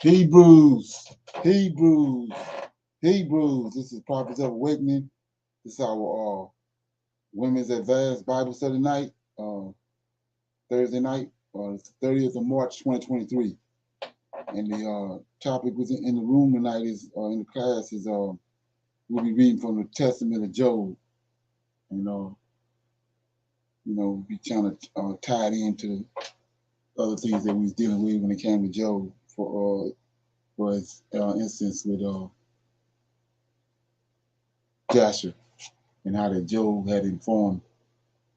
Hebrews, Hebrews, Hebrews. This is Prophets of Awakening. This is our Women's Advanced Bible Study night, Thursday night, it's the 30th of March, 2023. And the topic was in the room tonight is, in the class is, we'll be reading from the Testament of Job. And, we'll be trying to tie it into other things that we was dealing with when it came to Job for his instance with Joshua, and how that Job had informed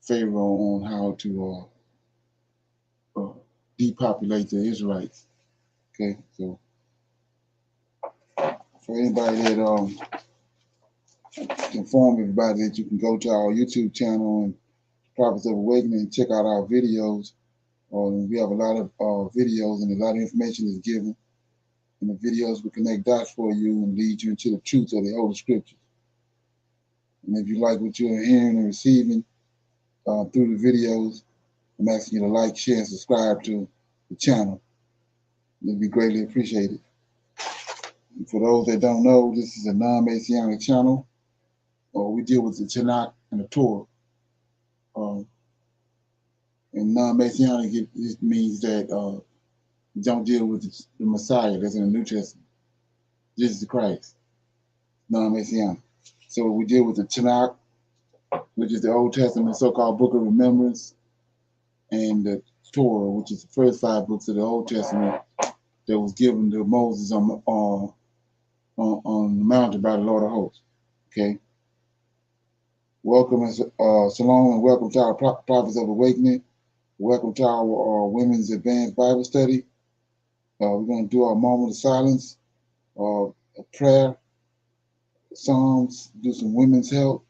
Pharaoh on how to depopulate the Israelites. Okay, so for anybody that inform everybody that you can go to our YouTube channel and Prophets of Awakening and check out our videos. We have a lot of videos and a lot of information is given. And the videos will connect dots for you and lead you into the truth of the Holy Scriptures. And if you like what you're hearing and receiving through the videos, I'm asking you to like, share, and subscribe to the channel. It'd be greatly appreciated. And for those that don't know, this is a non-Messianic channel. We deal with the Tanakh and the Torah. And non-Messianic, it means that you don't deal with the Messiah that's in the New Testament. Jesus Christ, non-Messianic. So we deal with the Tanakh, which is the Old Testament, so-called Book of Remembrance, and the Torah, which is the first 5 books of the Old Testament that was given to Moses on the mountain by the Lord of Hosts. Okay. Welcome and shalom, and welcome to our Prophets of Awakening. Welcome to our Women's Advanced Bible Study. We're going to do our moment of silence, a prayer, Psalms, do some women's health,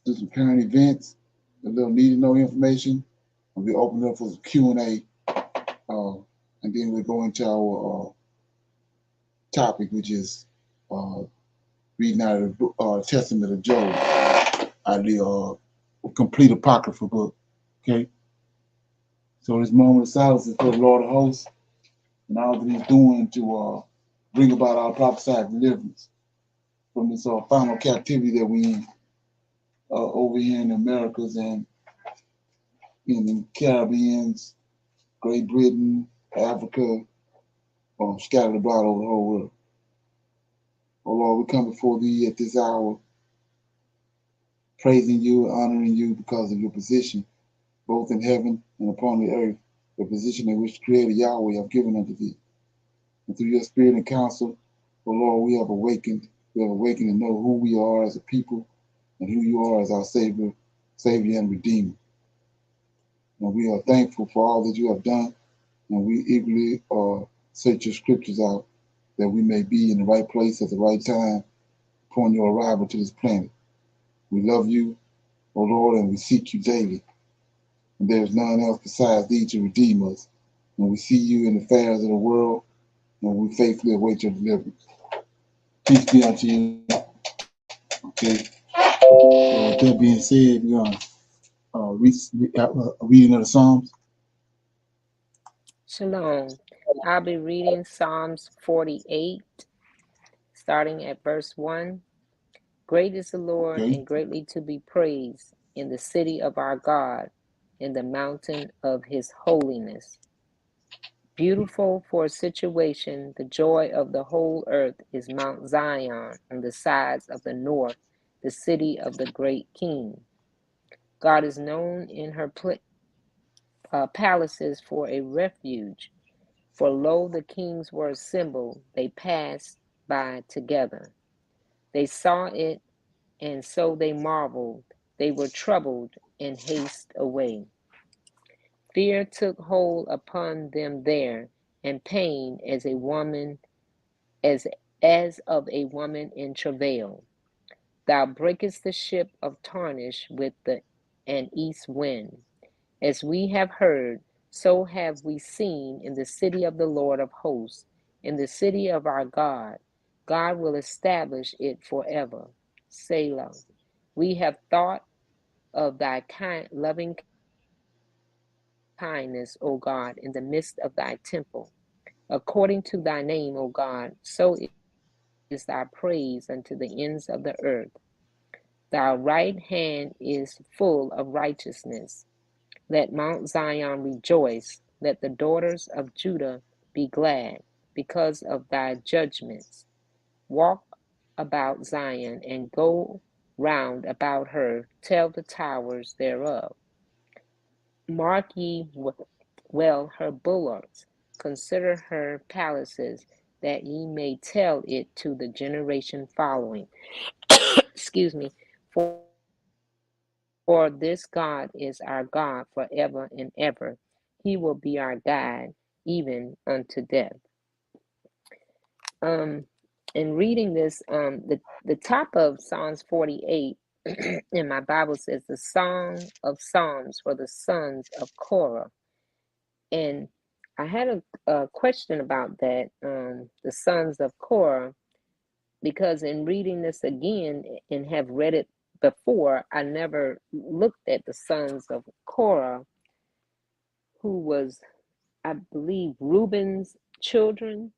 do some current events, a little need to know information, and we open up for some Q&A, and then we go into our topic, which is reading out of the Testament of Job, out of the complete Apocrypha book. Okay? So this moment of silence is for the Lord of Hosts and all that he's doing to bring about our prophesied deliverance from this final captivity that we in over here in the Americas and in the Caribbeans, Great Britain, Africa, scattered abroad over the whole world. Oh Lord, we come before thee at this hour, praising you, honoring you because of your position, both in heaven and upon the earth, the position in which Creator Yahweh have given unto thee. And through your spirit and counsel, oh Lord, we have awakened to know who we are as a people and who you are as our Savior and Redeemer. And we are thankful for all that you have done, and we eagerly search your scriptures out that we may be in the right place at the right time upon your arrival to this planet. We love you, O Lord, and we seek you daily. And there is none else besides thee to redeem us. And we see you in the affairs of the world, and we faithfully await your deliverance. Peace be unto you. Okay. So with that being said, we're going to reading of the Psalms. Shalom. I'll be reading Psalms 48, starting at verse 1. Great is the Lord and greatly to be praised in the city of our God, in the mountain of his holiness. Beautiful for a situation, the joy of the whole earth is Mount Zion on the sides of the north, the city of the great King. God is known in her palaces for a refuge. For lo, the kings were assembled, they passed by together. They saw it, and so they marveled. They were troubled and hasted away. Fear took hold upon them there, and pain as of a woman in travail. Thou breakest the ship of Tarshish with an east wind. As we have heard, so have we seen in the city of the Lord of hosts, in the city of our God. God will establish it forever. Selah. We have thought of thy loving kindness, O God, in the midst of thy temple. According to thy name, O God, so is thy praise unto the ends of the earth. Thy right hand is full of righteousness. Let Mount Zion rejoice. Let the daughters of Judah be glad because of thy judgments. Walk about Zion and go round about her. Tell the towers thereof. Mark ye well her bulwarks. Consider her palaces, that ye may tell it to the generation following. Excuse me. For this God is our God forever and ever. He will be our guide, even unto death. Um, in reading this, the top of Psalms 48 in my Bible says the Song of Psalms for the sons of Korah. And I had a question about that, the sons of Korah, because in reading this again and have read it before, I never looked at the sons of Korah, who was, I believe, Reuben's children.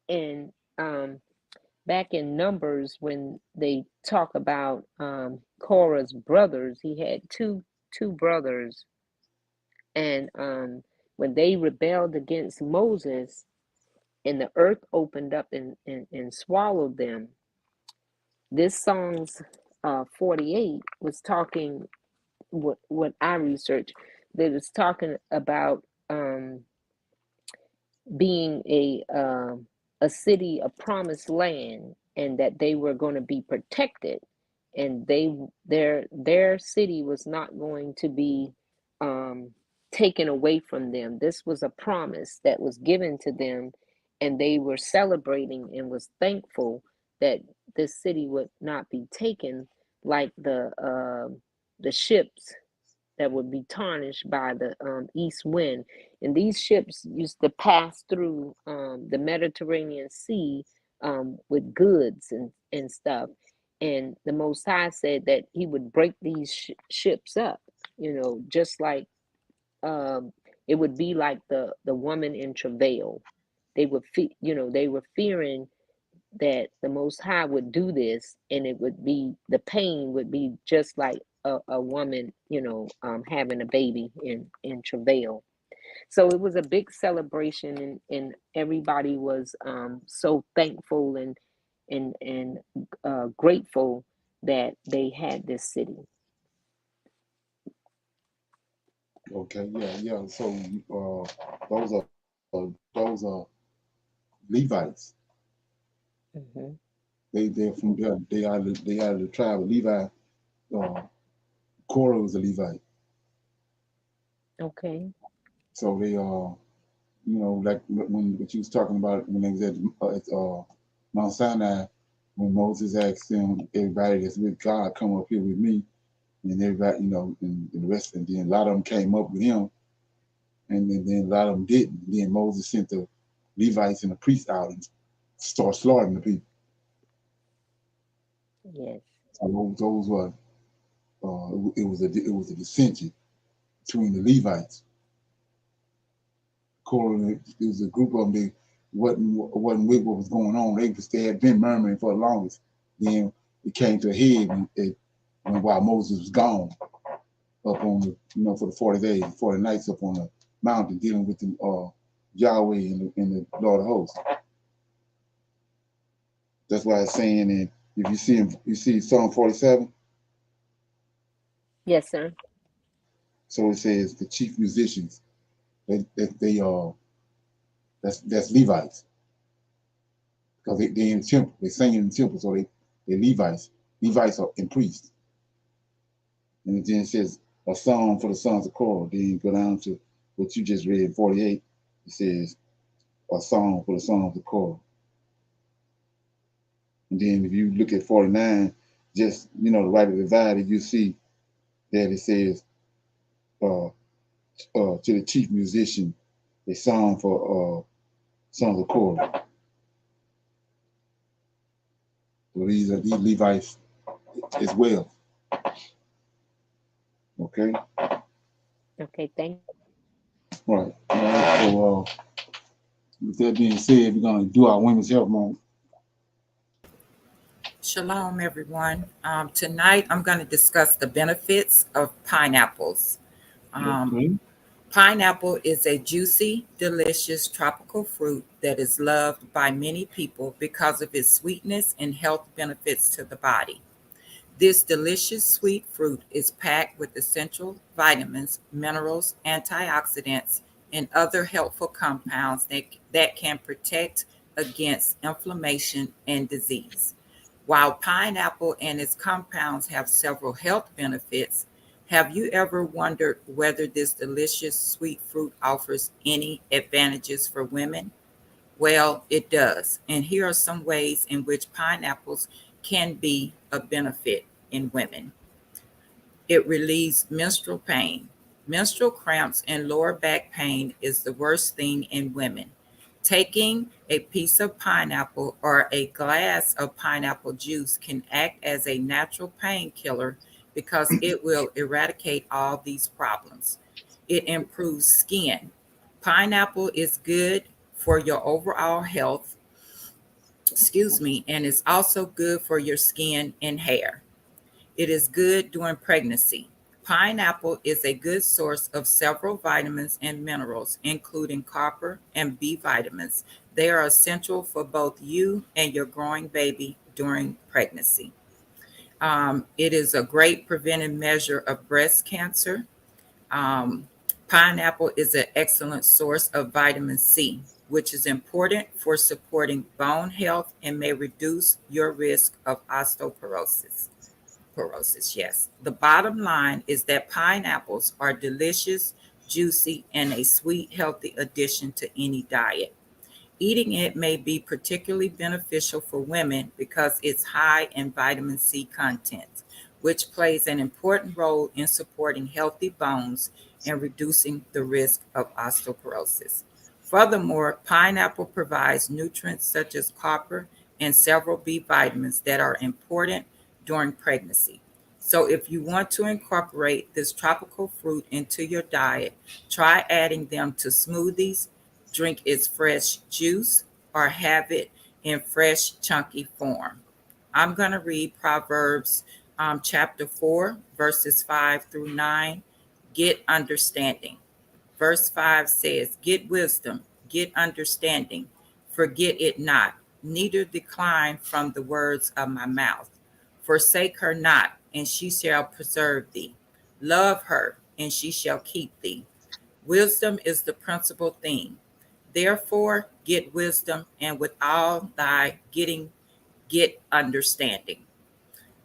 And back in Numbers, when they talk about Korah's brothers, he had two brothers, and when they rebelled against Moses, and the earth opened up and swallowed them. This Psalms 48 was talking, what I researched, that was talking about being a city, a promised land, and that they were going to be protected, and their city was not going to be um, taken away from them. This was a promise that was given to them, and they were celebrating and was thankful that this city would not be taken, like the ships that would be tarnished by the east wind. And these ships used to pass through the Mediterranean Sea with goods and stuff. And the Most High said that He would break these ships up, just like um, it would be like the woman in travail. They were fearing that the Most High would do this, and it would be, the pain would be just like a woman, having a baby in travail. So it was a big celebration, and everybody was so thankful and grateful that they had this city. Okay, yeah, yeah. So those are Levites. Mm-hmm. They're from there. They are the tribe of Levi. Uh, Korah was a Levite. Okay. So they like when what you was talking about when they was at Mount Sinai, when Moses asked them, everybody that's with God, come up here with me, and everybody, and the rest, and then a lot of them came up with him, and then a lot of them didn't. And then Moses sent the Levites and the priests out and start slaughtering the people. Yes. So those were it was a dissension between the Levites. Korah, it was a group of them. They wasn't with what was going on. They had been murmuring for the longest. Then it came to a head when while Moses was gone up on the for the 40 days, 40 nights up on the mountain dealing with the Yahweh and the Lord of hosts. That's why it's saying, and if you see Psalm 47. Yes, sir. So it says the chief musicians. They that's Levites, because they in the temple. They sing in the temple, so they Levites. Levites are in priests. And then it says a song for the sons of Korah. Then you go down to what you just read, 48. It says a song for the sons of Korah. And then if you look at 49, just the right of divided, you see that it says uh, to the chief musician, a song for sons of Korah. So these are these Levites as well. Okay. Okay, thank you. Right. All right. So With that being said, we're gonna do our Women's Health Month. Shalom, everyone. Tonight, I'm going to discuss the benefits of pineapples. Um, Okay. Pineapple is a juicy, delicious tropical fruit that is loved by many people because of its sweetness and health benefits to the body. This delicious sweet fruit is packed with essential vitamins, minerals, antioxidants, and other helpful compounds that can protect against inflammation and disease. While pineapple and its compounds have several health benefits, have you ever wondered whether this delicious sweet fruit offers any advantages for women? Well, it does. And here are some ways in which pineapples can be a benefit in women. It relieves menstrual pain. Menstrual cramps and lower back pain is the worst thing in women. Taking a piece of pineapple or a glass of pineapple juice can act as a natural painkiller because it will eradicate all these problems. It improves skin. Pineapple is good for your overall health, and it's also good for your skin and hair. It is good during pregnancy. Pineapple is a good source of several vitamins and minerals, including copper and B vitamins. They are essential for both you and your growing baby during pregnancy. It is a great preventive measure of breast cancer. Um, Pineapple is an excellent source of vitamin C, which is important for supporting bone health and may reduce your risk of osteoporosis. Yes. The bottom line is that pineapples are delicious, juicy, and a sweet, healthy addition to any diet. Eating it may be particularly beneficial for women because it's high in vitamin C content, which plays an important role in supporting healthy bones and reducing the risk of osteoporosis. Furthermore, pineapple provides nutrients such as copper and several B vitamins that are important during pregnancy. So, if you want to incorporate this tropical fruit into your diet, try adding them to smoothies, drink its fresh juice, or have it in fresh, chunky form. I'm going to read Proverbs chapter 4, verses 5 through 9. Get understanding. Verse 5 says, get wisdom, get understanding, forget it not, neither decline from the words of my mouth. Forsake her not, and she shall preserve thee. Love her, and she shall keep thee. Wisdom is the principal thing. Therefore, get wisdom, and with all thy getting, get understanding.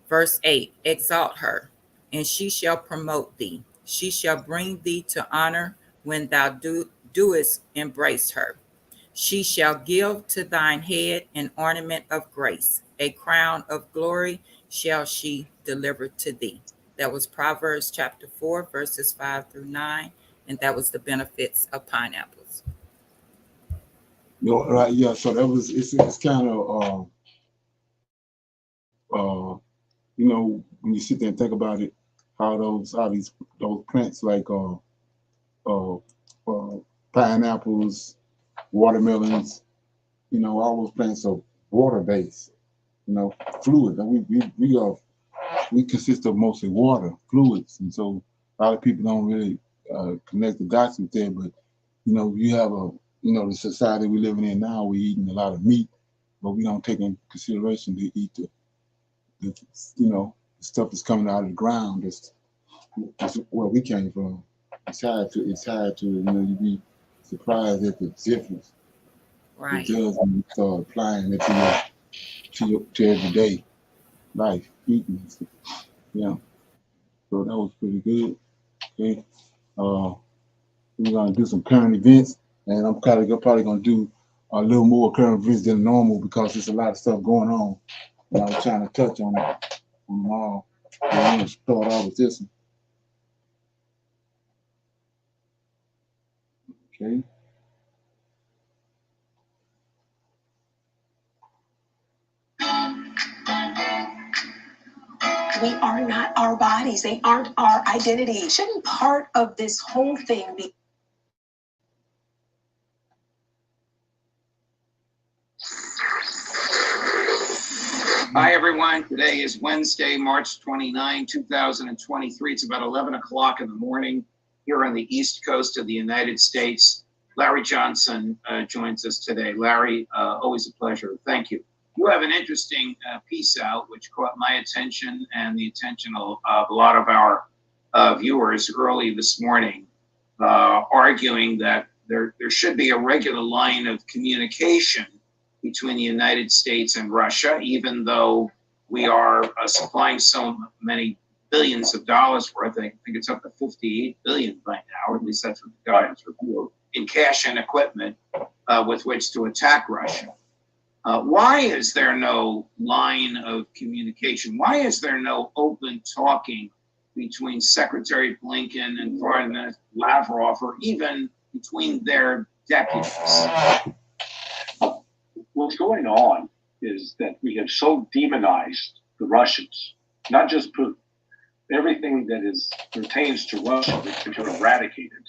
Verse 8, exalt her, and she shall promote thee. She shall bring thee to honor when thou doest embrace her. She shall give to thine head an ornament of grace, a crown of glory shall she deliver to thee. That was Proverbs chapter 4, verses 5 through 9, and that was the benefits of pineapples. Right, yeah. So that was it's kind of when you sit there and think about it, how those plants like uh, uh pineapples, watermelons, all those plants are water based, fluid. And we consist of mostly water, fluids, and so a lot of people don't really connect the dots with that. But you have the society we're living in now. We're eating a lot of meat, but we don't take in consideration to eat the the stuff that's coming out of the ground. That's where we came from. It's hard to you'd be surprised at the difference it Right. does when you start applying it to everyday life, eating. Yeah. So that was pretty good. Okay. Uh, we're gonna do some current events, and I'm probably gonna do a little more current events than normal because there's a lot of stuff going on. And I was trying to touch on them all. I'm gonna start off with this one. Okay. We are not our bodies. They aren't our identity. Shouldn't part of this whole thing be Hi, everyone. Today is Wednesday, March 29, 2023. It's about 11 o'clock in the morning here on the East Coast of the United States. Larry Johnson joins us today. Larry, always a pleasure. Thank you. You have an interesting piece out which caught my attention and the attention of a lot of our viewers early this morning, arguing that there should be a regular line of communication between the United States and Russia, even though we are supplying so many billions of dollars worth. I think it's up to 58 billion by now, or at least that's what the government's revealed, in cash and equipment with which to attack Russia. Why is there no line of communication? Why is there no open talking between Secretary Blinken and Foreign Minister Lavrov, or even between their deputies? What's going on is that we have so demonized the Russians, not just Putin. Everything that pertains to Russia, we become eradicated.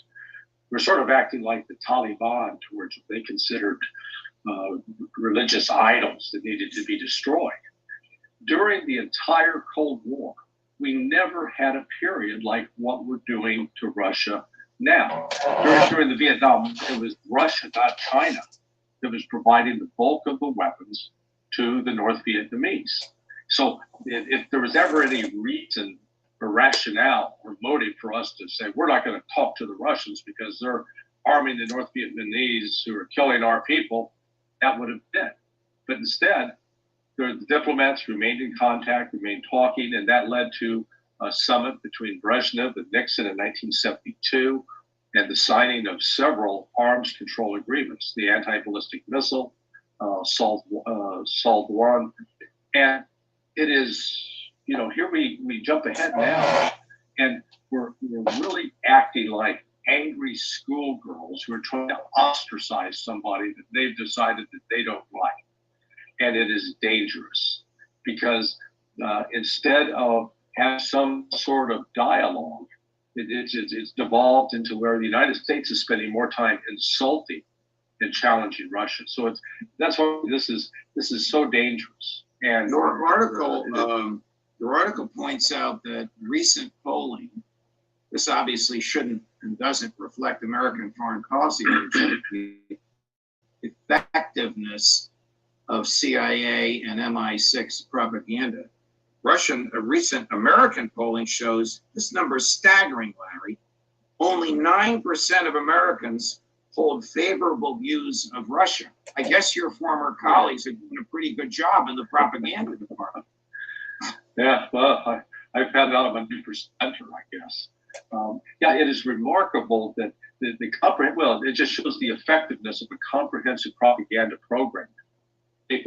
We're sort of acting like the Taliban, towards what they considered religious idols that needed to be destroyed. During the entire Cold War, we never had a period like what we're doing to Russia now. During the Vietnam, it was Russia, not China, that was providing the bulk of the weapons to the North Vietnamese. So if there was ever any reason or rationale or motive for us to say, we're not going to talk to the Russians because they're arming the North Vietnamese who are killing our people, that would have been. But instead, the diplomats remained in contact, remained talking, and that led to a summit between Brezhnev and Nixon in 1972, and the signing of several arms control agreements, the anti-ballistic missile, SALT I. And it is, here we jump ahead now, and we're really acting like angry schoolgirls who are trying to ostracize somebody that they've decided that they don't like. And it is dangerous because instead of having some sort of dialogue, it's devolved into where the United States is spending more time insulting than challenging Russia. So that's why this is so dangerous. And your article points out that recent polling, this obviously shouldn't and doesn't reflect American foreign policy, the effectiveness of CIA and MI6 propaganda. Recent American polling shows this number is staggering, Larry. Only 9% of Americans hold favorable views of Russia. I guess your former colleagues are doing a pretty good job in the propaganda department. Yeah, well, I found out I'm a new presenter, I guess. It is remarkable that it just shows the effectiveness of a comprehensive propaganda program.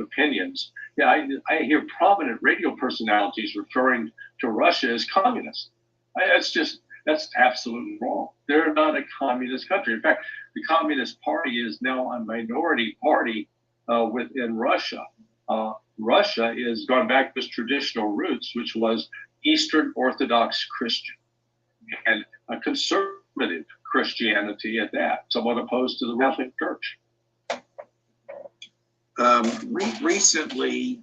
Opinions. I hear prominent radio personalities referring to Russia as communist. That's absolutely wrong. They're not a communist country. In fact, the Communist Party is now a minority party within Russia. Russia is gone back to its traditional roots, which was Eastern Orthodox Christian and a conservative Christianity at that, somewhat opposed to the Catholic Church. Recently,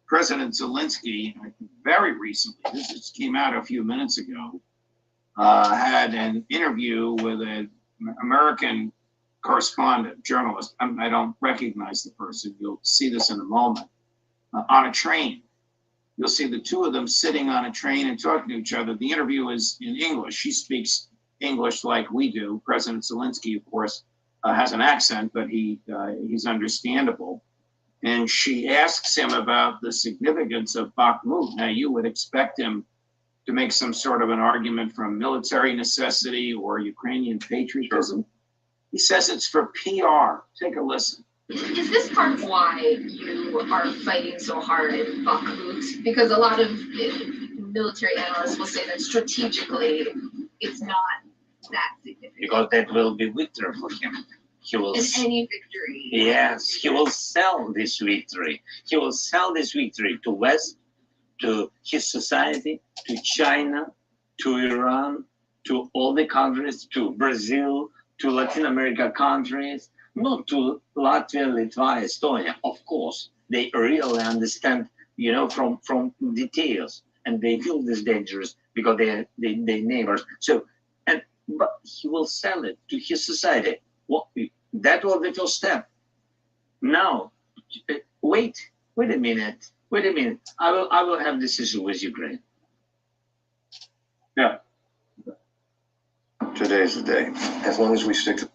President Zelensky, very recently, this just came out a few minutes ago, had an interview with an American correspondent, journalist. I don't recognize the person. You'll see this in a moment. On a train. You'll see the two of them sitting on a train and talking to each other. The interview is in English. She speaks English like we do. President Zelensky, of course, has an accent, but he's understandable. And she asks him about the significance of Bakhmut. Now, you would expect him to make some sort of an argument from military necessity or Ukrainian patriotism. He says it's for PR. Take a listen. Is this part of why you are fighting so hard in Bakhmut? Because a lot of military analysts will say that strategically it's not that significant. Because that will be victory for him. He will in any victory. Yes, he will sell this victory. He will sell this victory to West, to his society, to China, to Iran, to all the countries, to Brazil, to Latin America countries, not to Latvia, Lithuania, Estonia, of course. they really understand, from details, and they feel this dangerous because they neighbors. So, but he will sell it to his society. Well, that was the first step. Now, wait a minute. I will have this issue with Ukraine. Yeah. Today's the day. As long as we stick to.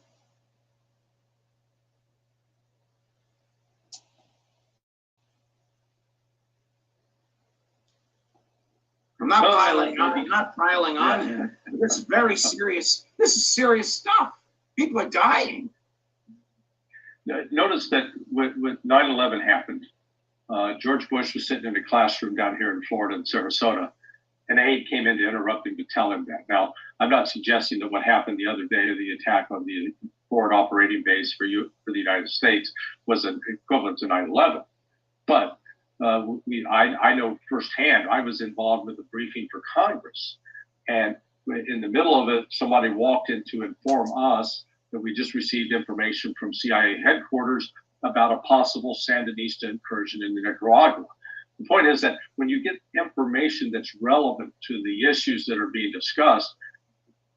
I'm not piling on. I'm not piling on here. This is very serious. This is serious stuff. People are dying. Notice that when 9/11 happened, George Bush was sitting in a classroom down here in Florida, in Sarasota, an aide came in to interrupt him to tell him that. Now, I'm not suggesting that what happened the other day, the attack on the forward operating base for the United States, was an equivalent to 9/11. But I know firsthand, I was involved with a briefing for Congress. And in the middle of it, somebody walked in to inform us that we just received information from CIA headquarters about a possible Sandinista incursion in Nicaragua. The point is that when you get information that's relevant to the issues that are being discussed,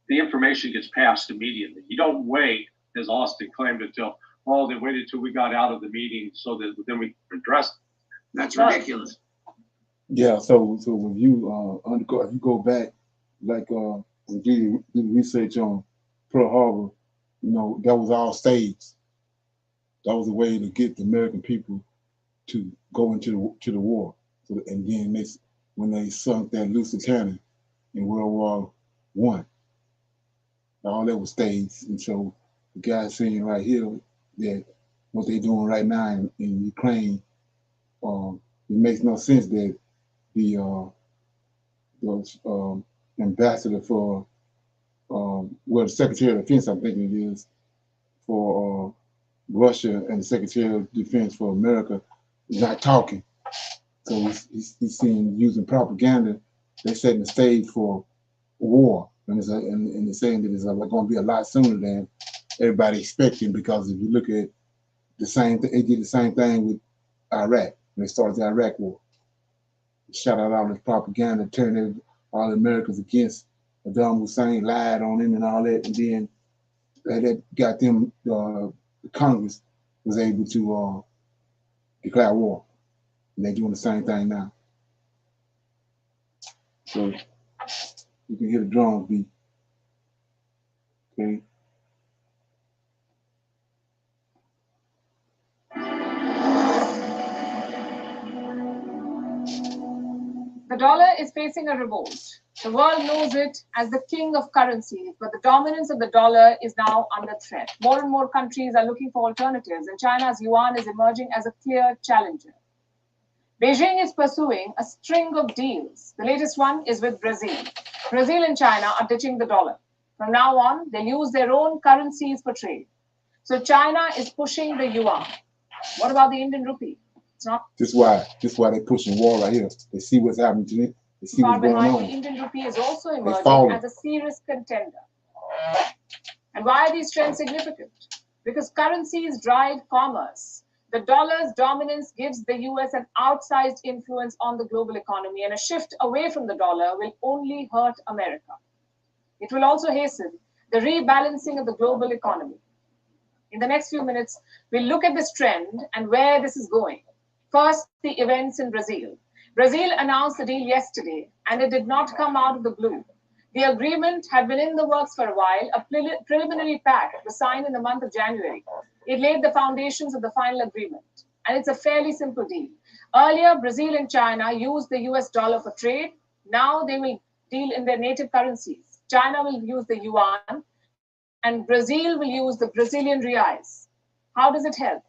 the information gets passed immediately. You don't wait, as Austin claimed, until, they waited till we got out of the meeting so that then we could address it. That's ridiculous. Yeah, so when you if you go back, like when you do research on Pearl Harbor, that was all staged. That was a way to get the American people to go into the war. So, and then when they sunk that Lusitania in World War I, all that was staged. And so the guy's saying right here that what they're doing right now in Ukraine, it makes no sense that the ambassador for the Secretary of Defense, I'm thinking it is, for Russia, and the Secretary of Defense for America is not talking. So he's seen using propaganda. They're setting the stage for war, and they're saying that it's going to be a lot sooner than everybody expecting. Because if you look at the same thing, they did the same thing with Iraq when they started the Iraq War. Shot out all this propaganda, turning all the Americans against Saddam Hussein, lied on him and all that, and then that got them. The Congress was able to declare war. And they're doing the same thing now. So you can hear the drums beat. Okay. The dollar is facing a revolt. The world knows it as the king of currencies, but the dominance of the dollar is now under threat. More and more countries are looking for alternatives, and China's yuan is emerging as a clear challenger. Beijing is pursuing a string of deals. The latest one is with Brazil. Brazil and China are ditching the dollar. From now on, they'll use their own currencies for trade. So China is pushing the yuan. What about the Indian rupee? It's not. This is why they're pushing war right here. They see what's happening to it. They see what's going on. The Indian rupee is also emerging as a serious contender. And why are these trends significant? Because currencies drive commerce. The dollar's dominance gives the US an outsized influence on the global economy, and a shift away from the dollar will only hurt America. It will also hasten the rebalancing of the global economy. In the next few minutes, we'll look at this trend and where this is going. First, the events in Brazil. Brazil announced the deal yesterday, and it did not come out of the blue. The agreement had been in the works for a while. A preliminary pact was signed in the month of January. It laid the foundations of the final agreement, and it's a fairly simple deal. Earlier, Brazil and China used the US dollar for trade. Now they will deal in their native currencies. China will use the yuan, and Brazil will use the Brazilian reais. How does it help?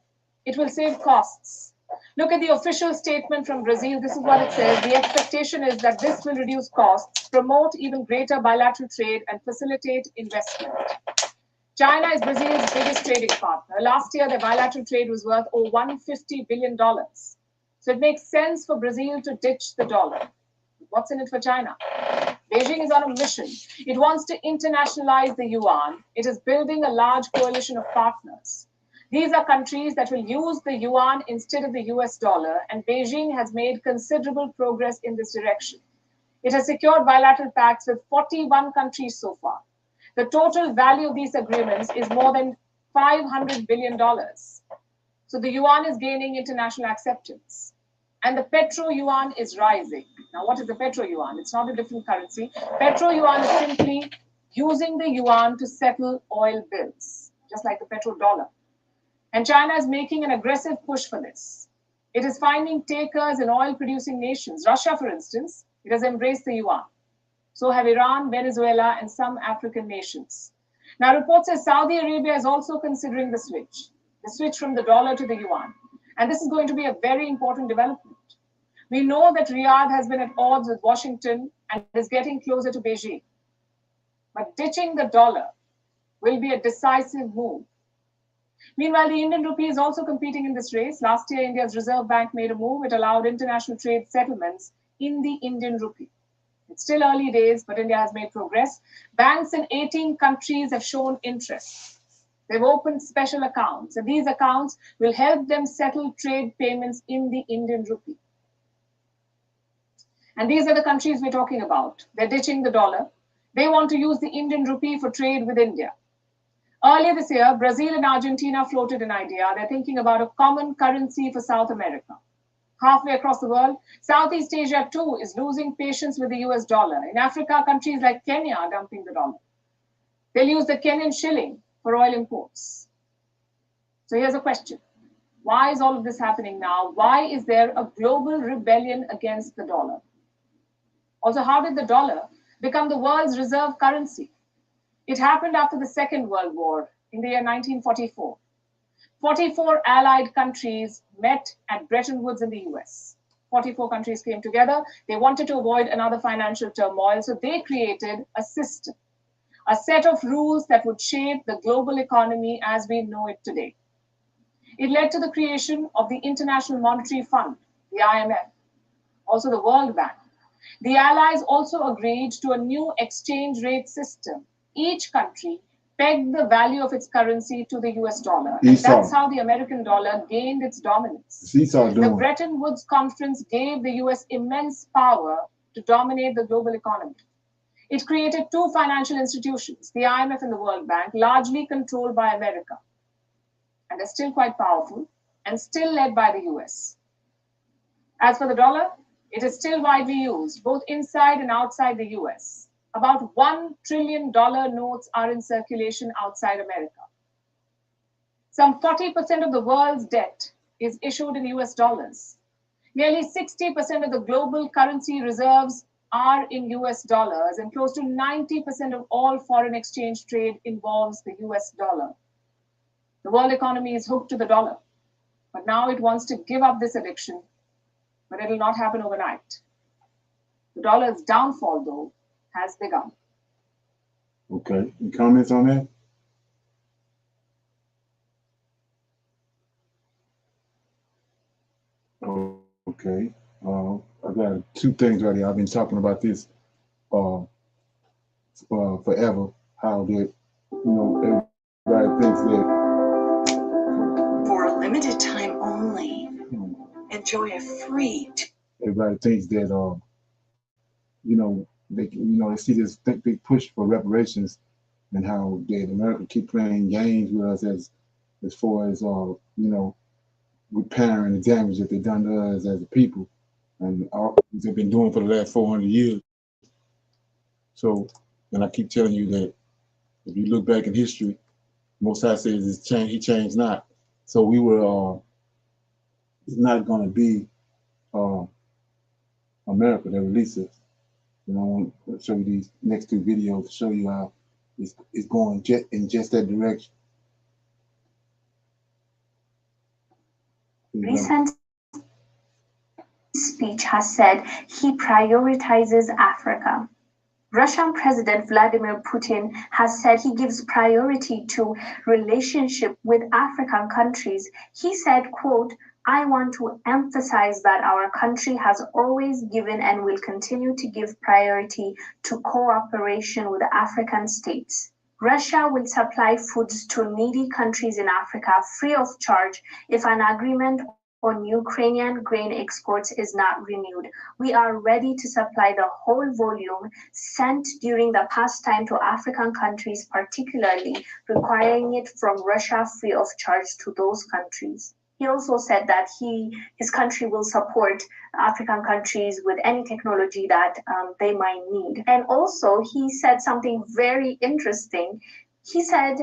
It will save costs. Look at the official statement from Brazil. This is what it says. The expectation is that this will reduce costs, promote even greater bilateral trade, and facilitate investment. China is Brazil's biggest trading partner. Last year, their bilateral trade was worth over $150 billion. So it makes sense for Brazil to ditch the dollar. What's in it for China? Beijing is on a mission. It wants to internationalize the yuan. It is building a large coalition of partners. These are countries that will use the yuan instead of the US dollar, and Beijing has made considerable progress in this direction. It has secured bilateral pacts with 41 countries so far. The total value of these agreements is more than $500 billion. So the yuan is gaining international acceptance. And the petro yuan is rising. Now, what is the petro yuan? It's not a different currency. Petro yuan is simply using the yuan to settle oil bills, just like the petrodollar. And China is making an aggressive push for this. It is finding takers in oil-producing nations. Russia, for instance, it has embraced the yuan. So have Iran, Venezuela, and some African nations. Now, reports say Saudi Arabia is also considering the switch from the dollar to the yuan. And this is going to be a very important development. We know that Riyadh has been at odds with Washington and is getting closer to Beijing. But ditching the dollar will be a decisive move. Meanwhile, the Indian rupee is also competing in this race. Last year, India's Reserve Bank made a move. It allowed international trade settlements in the Indian rupee. It's still early days, but India has made progress. Banks in 18 countries have shown interest. They've opened special accounts, and these accounts will help them settle trade payments in the Indian rupee. And these are the countries we're talking about. They're ditching the dollar. They want to use the Indian rupee for trade with India. Earlier this year, Brazil and Argentina floated an idea. They're thinking about a common currency for South America. Halfway across the world, Southeast Asia too is losing patience with the US dollar. In Africa, countries like Kenya are dumping the dollar. They'll use the Kenyan shilling for oil imports. So here's a question. Why is all of this happening now? Why is there a global rebellion against the dollar? Also, how did the dollar become the world's reserve currency? It happened after the Second World War in the year 1944. 44 allied countries met at Bretton Woods in the US. 44 countries came together. They wanted to avoid another financial turmoil, so they created a system, a set of rules that would shape the global economy as we know it today. It led to the creation of the International Monetary Fund, the IMF, also the World Bank. The Allies also agreed to a new exchange rate system. Each country pegged the value of its currency to the US dollar. And that's how the American dollar gained its dominance. The Bretton Woods Conference gave the US immense power to dominate the global economy. It created two financial institutions, the IMF and the World Bank, largely controlled by America. And they're still quite powerful and still led by the US. As for the dollar, it is still widely used, both inside and outside the US. About $1 trillion notes are in circulation outside America. Some 40% of the world's debt is issued in US dollars. Nearly 60% of the global currency reserves are in US dollars, and close to 90% of all foreign exchange trade involves the US dollar. The world economy is hooked to the dollar, but now it wants to give up this addiction, but it will not happen overnight. The dollar's downfall, though, has begun. Okay, any comments on that? Okay, I got two things right here. I've been talking about this forever. How that, everybody thinks that For a limited time only, enjoy a free. Everybody thinks that they see this big push for reparations, and how that America keep playing games with us as far as repairing the damage that they've done to us as a people, and all they've been doing for the last 400 years. So, and I keep telling you that if you look back in history, Most High says it's change. He changed not. So we were. It's not going to be America that releases. I want to show you these next two videos to show you how it's going in just that direction. Recent speech has said he prioritizes Africa. Russian President Vladimir Putin has said he gives priority to relationship with African countries. He said, quote, "I want to emphasize that our country has always given and will continue to give priority to cooperation with African states." Russia will supply foods to needy countries in Africa free of charge if an agreement on Ukrainian grain exports is not renewed. We are ready to supply the whole volume sent during the past time to African countries, particularly requiring it from Russia free of charge to those countries. He also said that his country will support African countries with any technology that they might need. And also, he said something very interesting. He said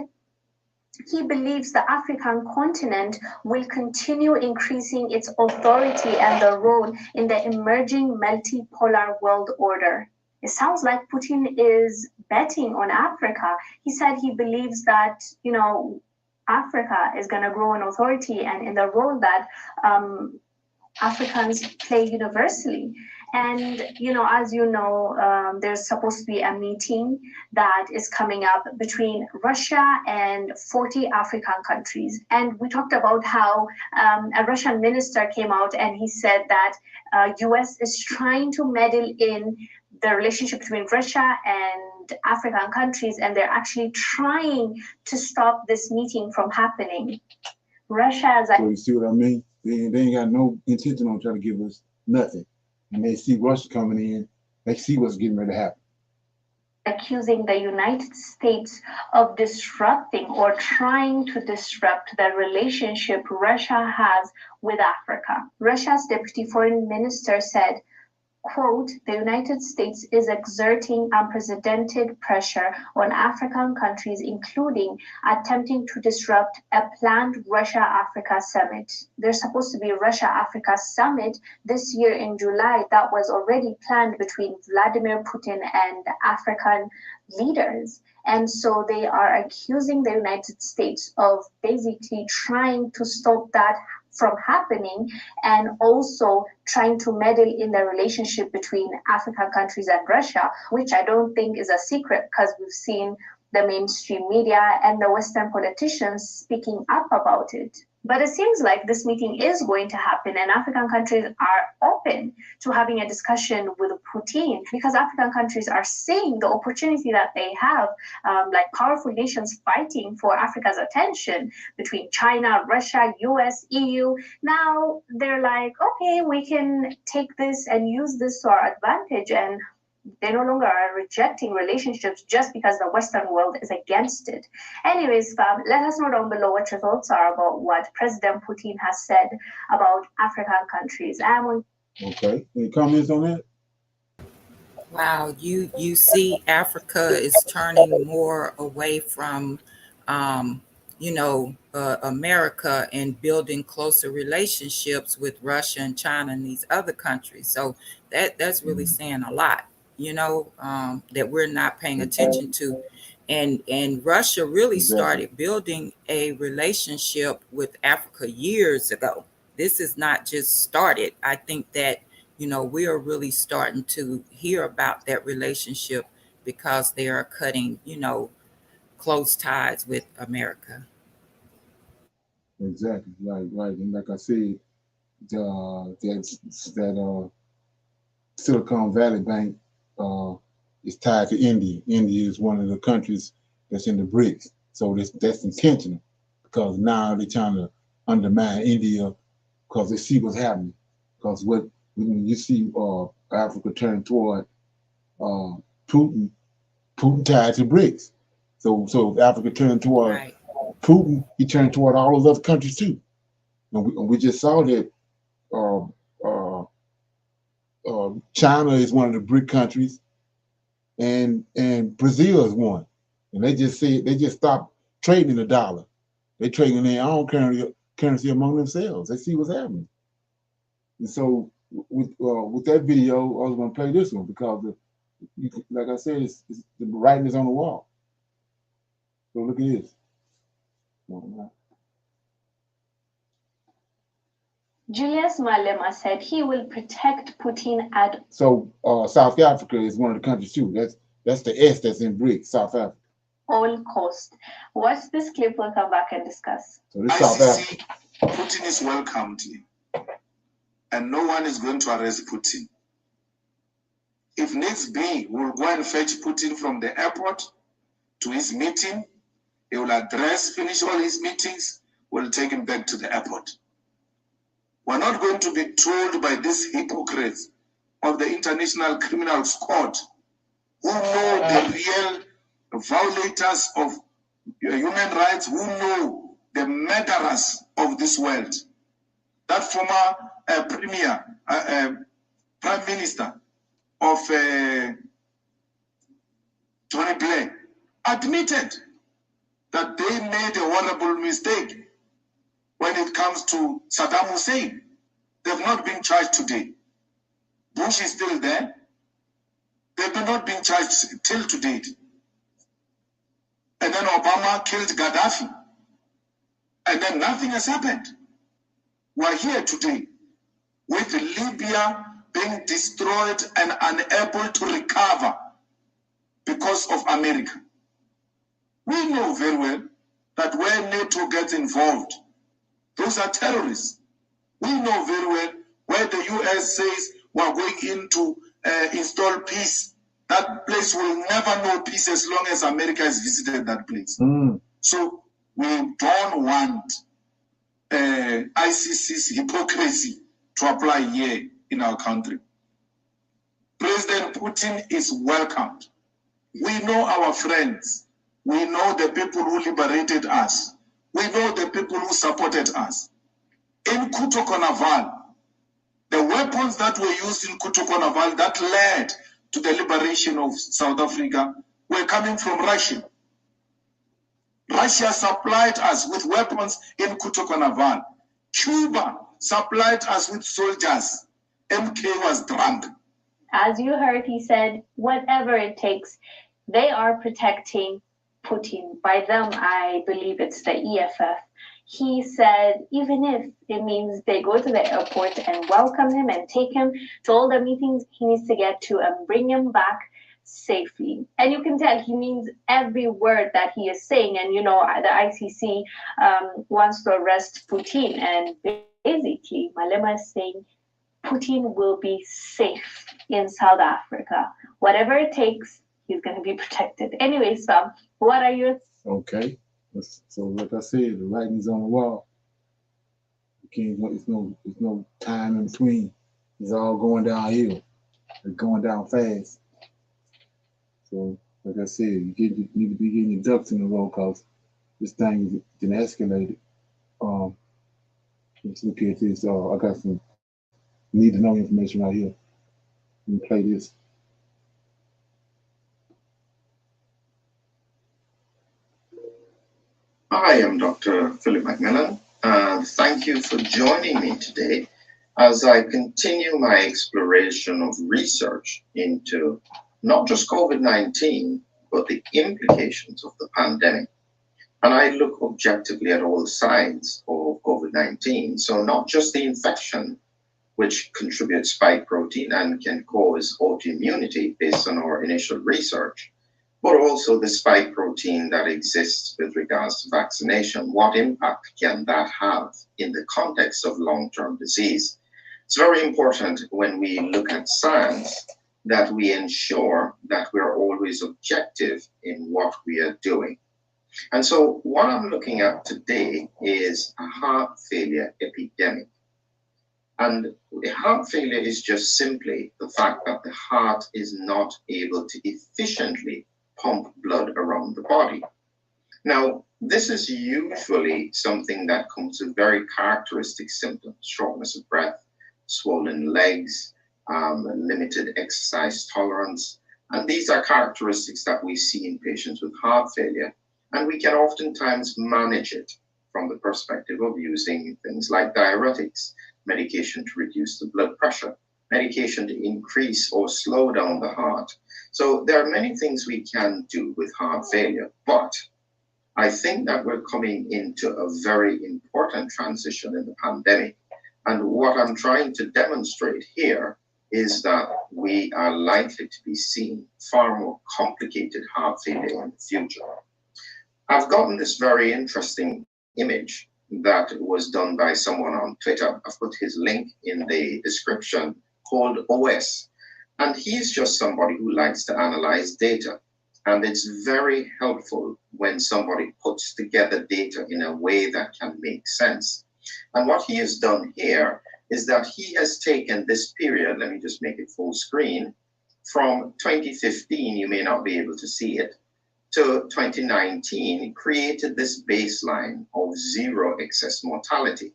he believes the African continent will continue increasing its authority and the role in the emerging multipolar world order. It sounds like Putin is betting on Africa. He said he believes that, Africa is going to grow in authority and in the role that Africans play universally. And, as you know, there's supposed to be a meeting that is coming up between Russia and 40 African countries. And we talked about how a Russian minister came out and he said that US is trying to meddle in the relationship between Russia and African countries, and they're actually trying to stop this meeting from happening. Russia is... So you see what I mean? They ain't got no intention on trying to give us nothing. And they see Russia coming in, they see what's getting ready to happen. Accusing the United States of disrupting or trying to disrupt the relationship Russia has with Africa. Russia's deputy foreign minister said, quote, the United States is exerting unprecedented pressure on African countries, including attempting to disrupt a planned Russia-Africa summit. There's supposed to be a Russia-Africa summit this year in July that was already planned between Vladimir Putin and African leaders. And so they are accusing the United States of basically trying to stop that from happening and also trying to meddle in the relationship between African countries and Russia, which I don't think is a secret because we've seen the mainstream media and the Western politicians speaking up about it. But it seems like this meeting is going to happen and African countries are open to having a discussion with Putin because African countries are seeing the opportunity that they have, like powerful nations fighting for Africa's attention between China, Russia, US, EU. Now they're like, okay, we can take this and use this to our advantage, and they no longer are rejecting relationships just because the Western world is against it. Anyways, Fab, let us know down below what your thoughts are about what President Putin has said about African countries. Okay. Any comments on that? Wow, you see Africa is turning more away from America and building closer relationships with Russia and China and these other countries. So that's really saying a lot, that we're not paying attention to. And Russia really started building a relationship with Africa years ago. This is not just started. I think that, we are really starting to hear about that relationship because they are cutting, close ties with America. Exactly, right. And like I said, that Silicon Valley Bank is tied to India. India is one of the countries that's in the BRICS. So that's intentional because now they're trying to undermine India because they see what's happening. Because when you see Africa turn toward Putin tied to BRICS. So Africa turned toward Putin, he turned toward all those other countries too. And we just saw that China is one of the BRIC countries, and Brazil is one. And they just stopped trading the dollar. They're trading their own currency among themselves. They see what's happening. And so with that video, I was going to play this one because, like I said, the writing is on the wall. So look at this. Julius Malema said he will protect Putin at... So South Africa is one of the countries too. That's the S that's in BRICS, South Africa. All cost. Watch this clip, we'll come back and discuss. So this South Africa. Putin is welcomed and no one is going to arrest Putin. If needs be, we'll go and fetch Putin from the airport to his meeting. He will finish all his meetings, we'll take him back to the airport. We're not going to be told by these hypocrites of the International Criminal Court who know the real violators of human rights, who know the murderers of this world. That former premier, prime minister of Tony Blair admitted that they made a horrible mistake when it comes to Saddam Hussein. They've not been charged today. Bush is still there. They've not been charged till to date. And then Obama killed Gaddafi. And then nothing has happened. We're here today with Libya being destroyed and unable to recover because of America. We know very well that where NATO gets involved, those are terrorists. We know very well where the US says we're going in to install peace. That place will never know peace as long as America has visited that place. So we don't want ICC's hypocrisy to apply here in our country. President Putin is welcomed. We know our friends. We know the people who liberated us. We know the people who supported us. In Kutukonaval, the weapons that were used in Kutukonaval that led to the liberation of South Africa were coming from Russia. Russia supplied us with weapons in Kutukonaval. Cuba supplied us with soldiers. MK was drunk. As you heard, he said, whatever it takes, they are protecting Putin. By them, I believe it's the EFF. He said, even if it means they go to the airport and welcome him and take him to all the meetings he needs to get to and bring him back safely. And you can tell he means every word that he is saying. And, you know, the ICC wants to arrest Putin. And basically, Malema is saying Putin will be safe in South Africa. Whatever it takes, he's going to be protected. Anyway, Sam, what are your... Okay. So, like I said, the writing's on the wall. It's no time in between. It's all going downhill. It's going down fast. So, like I said, you need to be getting your ducks in a row because this thing is getting escalated. Let's look at this. I got some need to know information right here. Let me play this. I am Dr. Philip McMillan, and thank you for joining me today as I continue my exploration of research into not just COVID-19, but the implications of the pandemic. And I look objectively at all sides of COVID-19, so not just the infection, which contributes spike protein and can cause autoimmunity based on our initial research, but also the spike protein that exists with regards to vaccination. What impact can that have in the context of long-term disease? It's very important when we look at science that we ensure that we're always objective in what we are doing. And so what I'm looking at today is a heart failure epidemic. And the heart failure is just simply the fact that the heart is not able to efficiently pump blood around the body. Now, this is usually something that comes with very characteristic symptoms: shortness of breath, swollen legs, limited exercise tolerance. And these are characteristics that we see in patients with heart failure. And we can oftentimes manage it from the perspective of using things like diuretics, medication to reduce the blood pressure, medication to increase or slow down the heart. So there are many things we can do with heart failure, but I think that we're coming into a very important transition in the pandemic. And what I'm trying to demonstrate here is that we are likely to be seeing far more complicated heart failure in the future. I've gotten this very interesting image that was done by someone on Twitter. I've put his link in the description, called OS. And he's just somebody who likes to analyze data. And it's very helpful when somebody puts together data in a way that can make sense. And what he has done here is that he has taken this period, let me just make it full screen, from 2015, you may not be able to see it, to 2019, created this baseline of 0 excess mortality.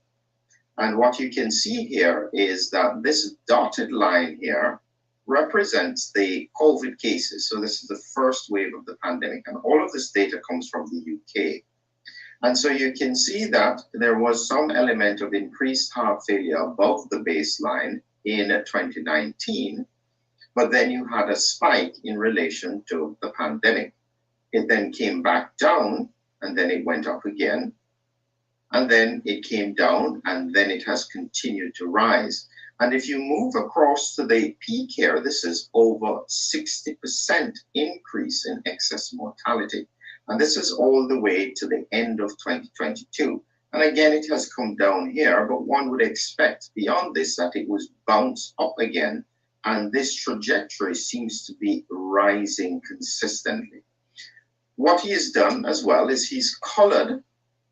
And what you can see here is that this dotted line here represents the COVID cases. So this is the first wave of the pandemic, and all of this data comes from the UK. And so you can see that there was some element of increased heart failure above the baseline in 2019, but then you had a spike in relation to the pandemic. It then came back down, and then it went up again, and then it came down, and then it has continued to rise. And if you move across to the peak here, this is over 60% increase in excess mortality. And this is all the way to the end of 2022. And again, it has come down here, but one would expect beyond this that it was bounced up again. And this trajectory seems to be rising consistently. What he has done as well is he's colored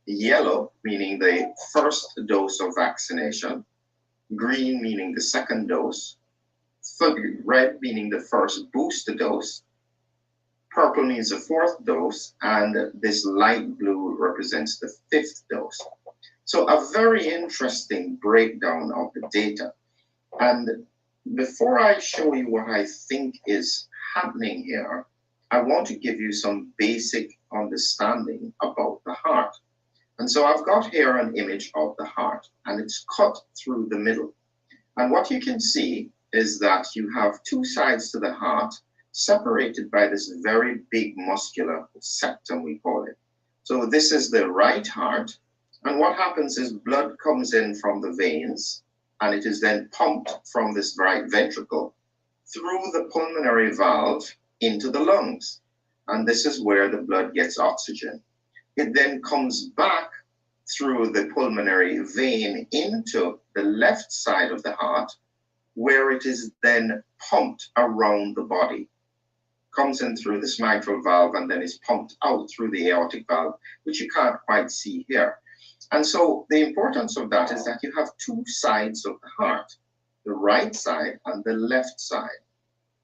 yellow, meaning the first dose of vaccination, green meaning the second dose, red meaning the first booster dose, purple means the fourth dose, and this light blue represents the fifth dose. So a very interesting breakdown of the data. And before I show you what I think is happening here, I want to give you some basic understanding about the heart. And so I've got here an image of the heart, and it's cut through the middle. And what you can see is that you have two sides to the heart separated by this very big muscular septum, we call it. So this is the right heart. And what happens is blood comes in from the veins, and it is then pumped from this right ventricle through the pulmonary valve into the lungs. And this is where the blood gets oxygen. It then comes back through the pulmonary vein into the left side of the heart, where it is then pumped around the body. Comes in through this mitral valve and then is pumped out through the aortic valve, which you can't quite see here. And so the importance of that is that you have two sides of the heart, the right side and the left side.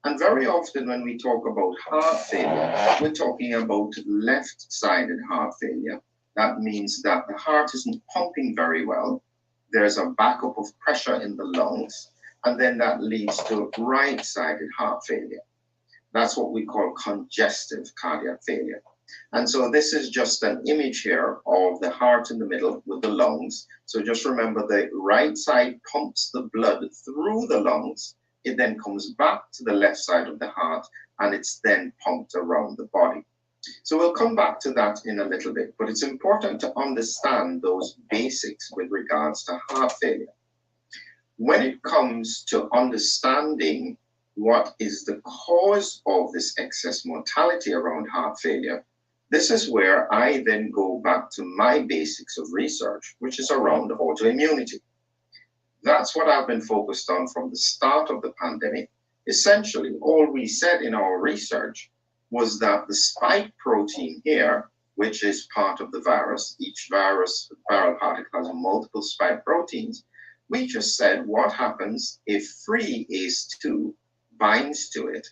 And very often when we talk about heart failure, we're talking about left-sided heart failure. That means that the heart isn't pumping very well. There's a backup of pressure in the lungs, and then that leads to right-sided heart failure. That's what we call congestive cardiac failure. And so this is just an image here of the heart in the middle with the lungs. So just remember the right side pumps the blood through the lungs. It then comes back to the left side of the heart, and it's then pumped around the body. So we'll come back to that in a little bit, but it's important to understand those basics with regards to heart failure. When it comes to understanding what is the cause of this excess mortality around heart failure, this is where I then go back to my basics of research, which is around autoimmunity. That's what I've been focused on from the start of the pandemic. Essentially, all we said in our research was that the spike protein here, which is part of the virus, each viral particle has multiple spike proteins. We just said what happens if free ACE2 binds to it,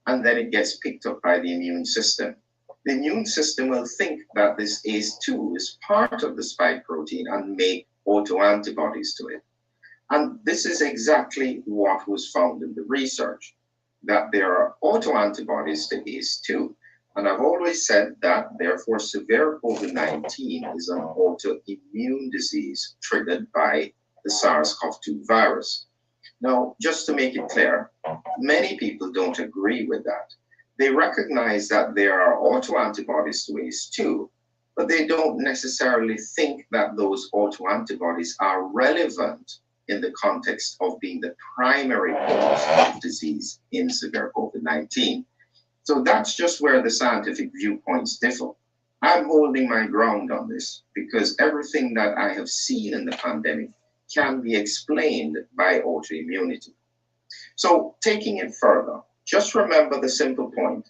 and then it gets picked up by the immune system. The immune system will think that this ACE2 is part of the spike protein and make autoantibodies to it. And this is exactly what was found in the research, that there are autoantibodies to ACE2. And I've always said that, therefore, severe COVID-19 is an autoimmune disease triggered by the SARS-CoV-2 virus. Now, just to make it clear, many people don't agree with that. They recognize that there are autoantibodies to ACE2, but they don't necessarily think that those autoantibodies are relevant in the context of being the primary cause of disease in severe COVID-19. So that's just where the scientific viewpoints differ. I'm holding my ground on this because everything that I have seen in the pandemic can be explained by autoimmunity. So taking it further, just remember the simple point.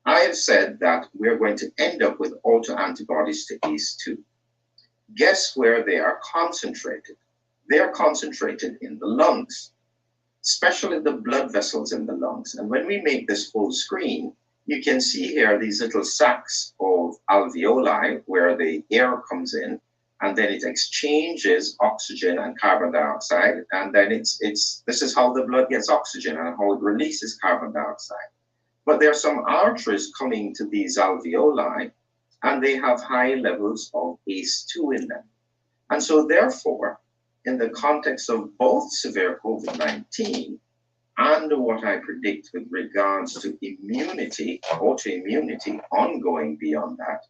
I have said that we're going to end up with autoantibodies to ACE2. Guess where they are concentrated? They are concentrated in the lungs, especially the blood vessels in the lungs. And when we make this full screen, you can see here these little sacs of alveoli where the air comes in, and then it exchanges oxygen and carbon dioxide, and then this is how the blood gets oxygen and how it releases carbon dioxide. But there are some arteries coming to these alveoli, and they have high levels of ACE2 in them. And so therefore, in the context of both severe COVID-19 and what I predict with regards to immunity, autoimmunity, ongoing beyond that,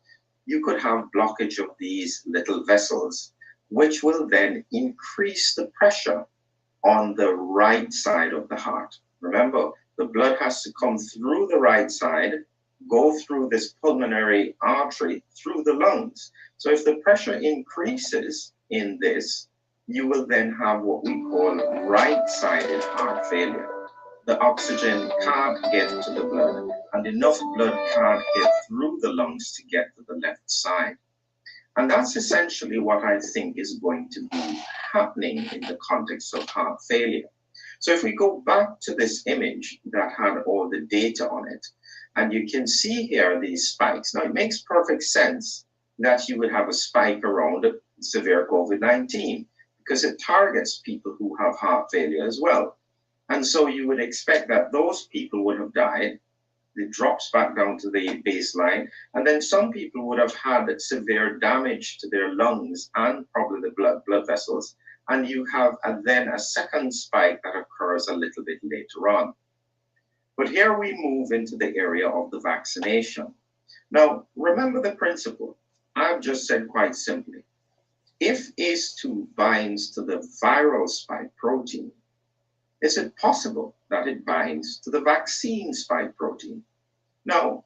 you could have blockage of these little vessels, which will then increase the pressure on the right side of the heart. Remember, the blood has to come through the right side, go through this pulmonary artery, through the lungs. So if the pressure increases in this, you will then have what we call right-sided heart failure. The oxygen can't get to the blood, and enough blood can't get through the lungs to get to the left side. And that's essentially what I think is going to be happening in the context of heart failure. So if we go back to this image that had all the data on it, and you can see here these spikes. Now, it makes perfect sense that you would have a spike around severe COVID-19 because it targets people who have heart failure as well. And so you would expect that those people would have died. It drops back down to the baseline. And then some people would have had severe damage to their lungs and probably the blood vessels. And you have then a second spike that occurs a little bit later on. But here we move into the area of the vaccination. Now, remember the principle. I've just said quite simply, if ACE2 binds to the viral spike protein, is it possible that it binds to the vaccine spike protein? No,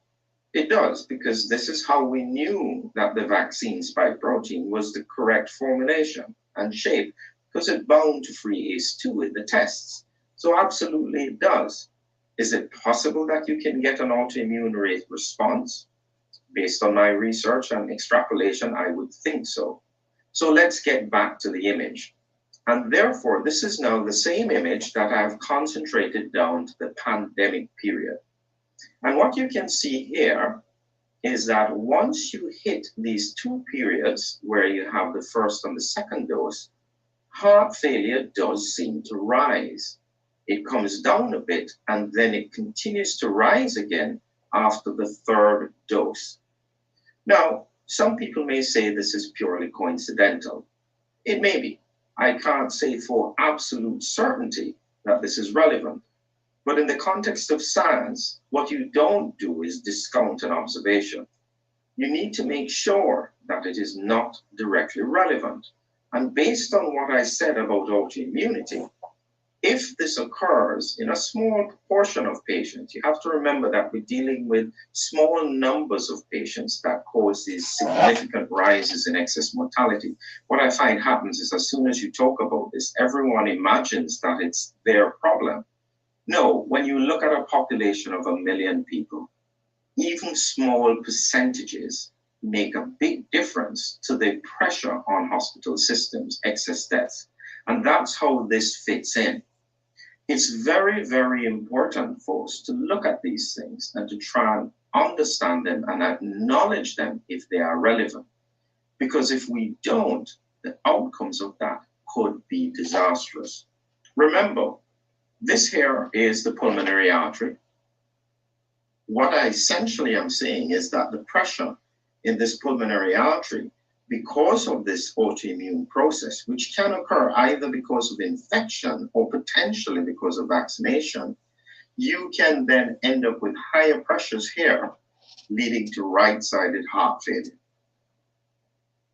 it does, because this is how we knew that the vaccine spike protein was the correct formulation and shape, because it bound to free ACE2 in the tests. So absolutely it does. Is it possible that you can get an autoimmune response? Based on my research and extrapolation, I would think so. So let's get back to the image. And therefore, this is now the same image that I've concentrated down to the pandemic period. And what you can see here is that once you hit these two periods where you have the first and the second dose, heart failure does seem to rise. It comes down a bit and then it continues to rise again after the third dose. Now, some people may say this is purely coincidental. It may be. I can't say for absolute certainty that this is relevant. But in the context of science, what you don't do is discount an observation. You need to make sure that it is not directly relevant. And based on what I said about autoimmunity, if this occurs in a small proportion of patients, you have to remember that we're dealing with small numbers of patients that cause these significant rises in excess mortality. What I find happens is as soon as you talk about this, everyone imagines that it's their problem. No, when you look at a population of 1 million people, even small percentages make a big difference to the pressure on hospital systems, excess deaths. And that's how this fits in. It's very, very important for us to look at these things and to try and understand them and acknowledge them if they are relevant. Because if we don't, the outcomes of that could be disastrous. Remember, this here is the pulmonary artery. What I essentially am saying is that the pressure in this pulmonary artery, because of this autoimmune process, which can occur either because of infection or potentially because of vaccination, you can then end up with higher pressures here, leading to right-sided heart failure.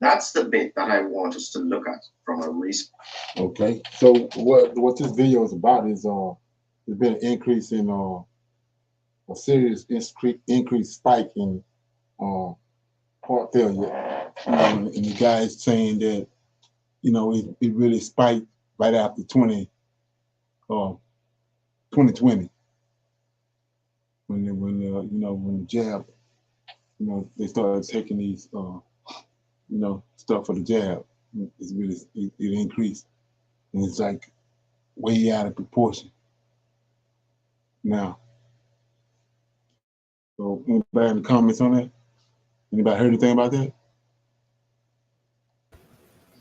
That's the bit that I want us to look at from a research. Okay, so what this video is about is there's been an increase in a serious increased spike in heart failure. And the guy is saying that, it really spiked right after 2020. when the jab, they started taking these stuff for the jab. It's really it increased, and it's like way out of proportion now. So anybody in the comments on that? Anybody heard anything about that?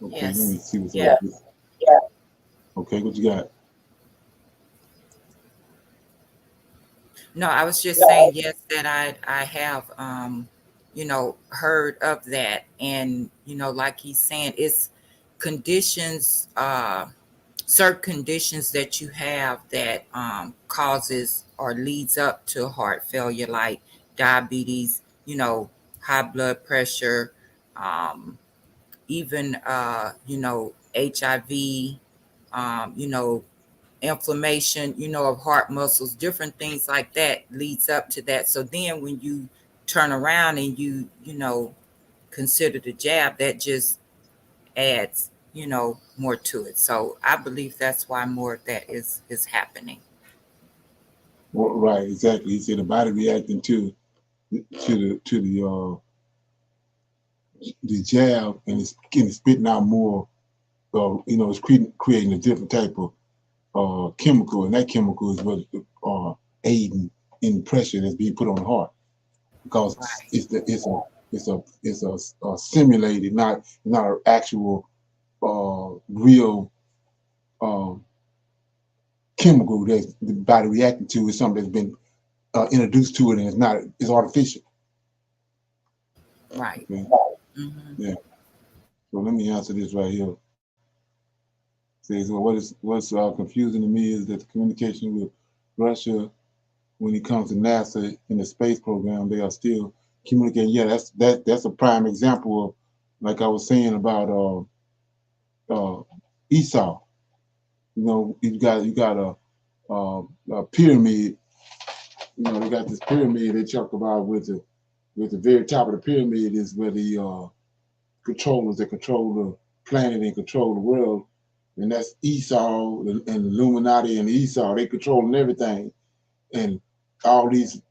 Okay, Yes. let me see what's Yeah. Yeah. Okay, what you got? No, I was just saying yes that I have heard of that, and like he's saying, it's conditions, certain conditions that you have that causes or leads up to heart failure, like diabetes, high blood pressure, even HIV, inflammation, of heart muscles, different things like that leads up to that. So then when you turn around and you consider the jab, that just adds, more to it. So I believe that's why more of that is happening. Well, right, exactly. He said the body reacting to the jab, and it's spitting out more. It's creating a different type of chemical, and that chemical is what aiding in the pressure that's being put on the heart, because it's a simulated, not an actual real chemical that the body reacting to. Is something that's been introduced to it, and it's artificial. Right. Okay. Yeah. So let me answer this right here. Says, well, what's confusing to me is that the communication with Russia, when it comes to NASA in the space program, they are still communicating. Yeah, that's a prime example of, like I was saying about Esau. You got a pyramid. They got this pyramid they talk about with the very top of the pyramid is where the controllers that control the planet and control the world, and that's Esau and the Illuminati and Esau. They controlling everything, and all these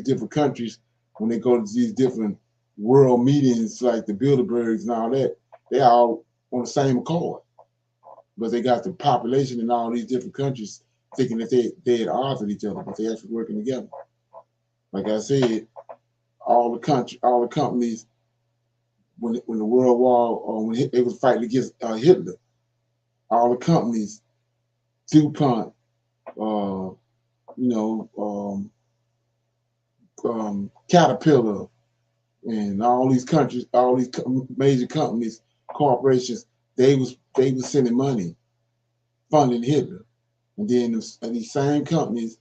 different countries, when they go to these different world meetings like the Bilderbergs and all that, they all on the same accord, but they got the population in all these different countries thinking that they're at odds with each other, but they actually working together. Like I said, all the companies, when the World War, or when they was fighting against Hitler, all the companies, DuPont, Caterpillar, and all these countries, all these major companies, corporations, they was sending money, funding Hitler, and then these same companies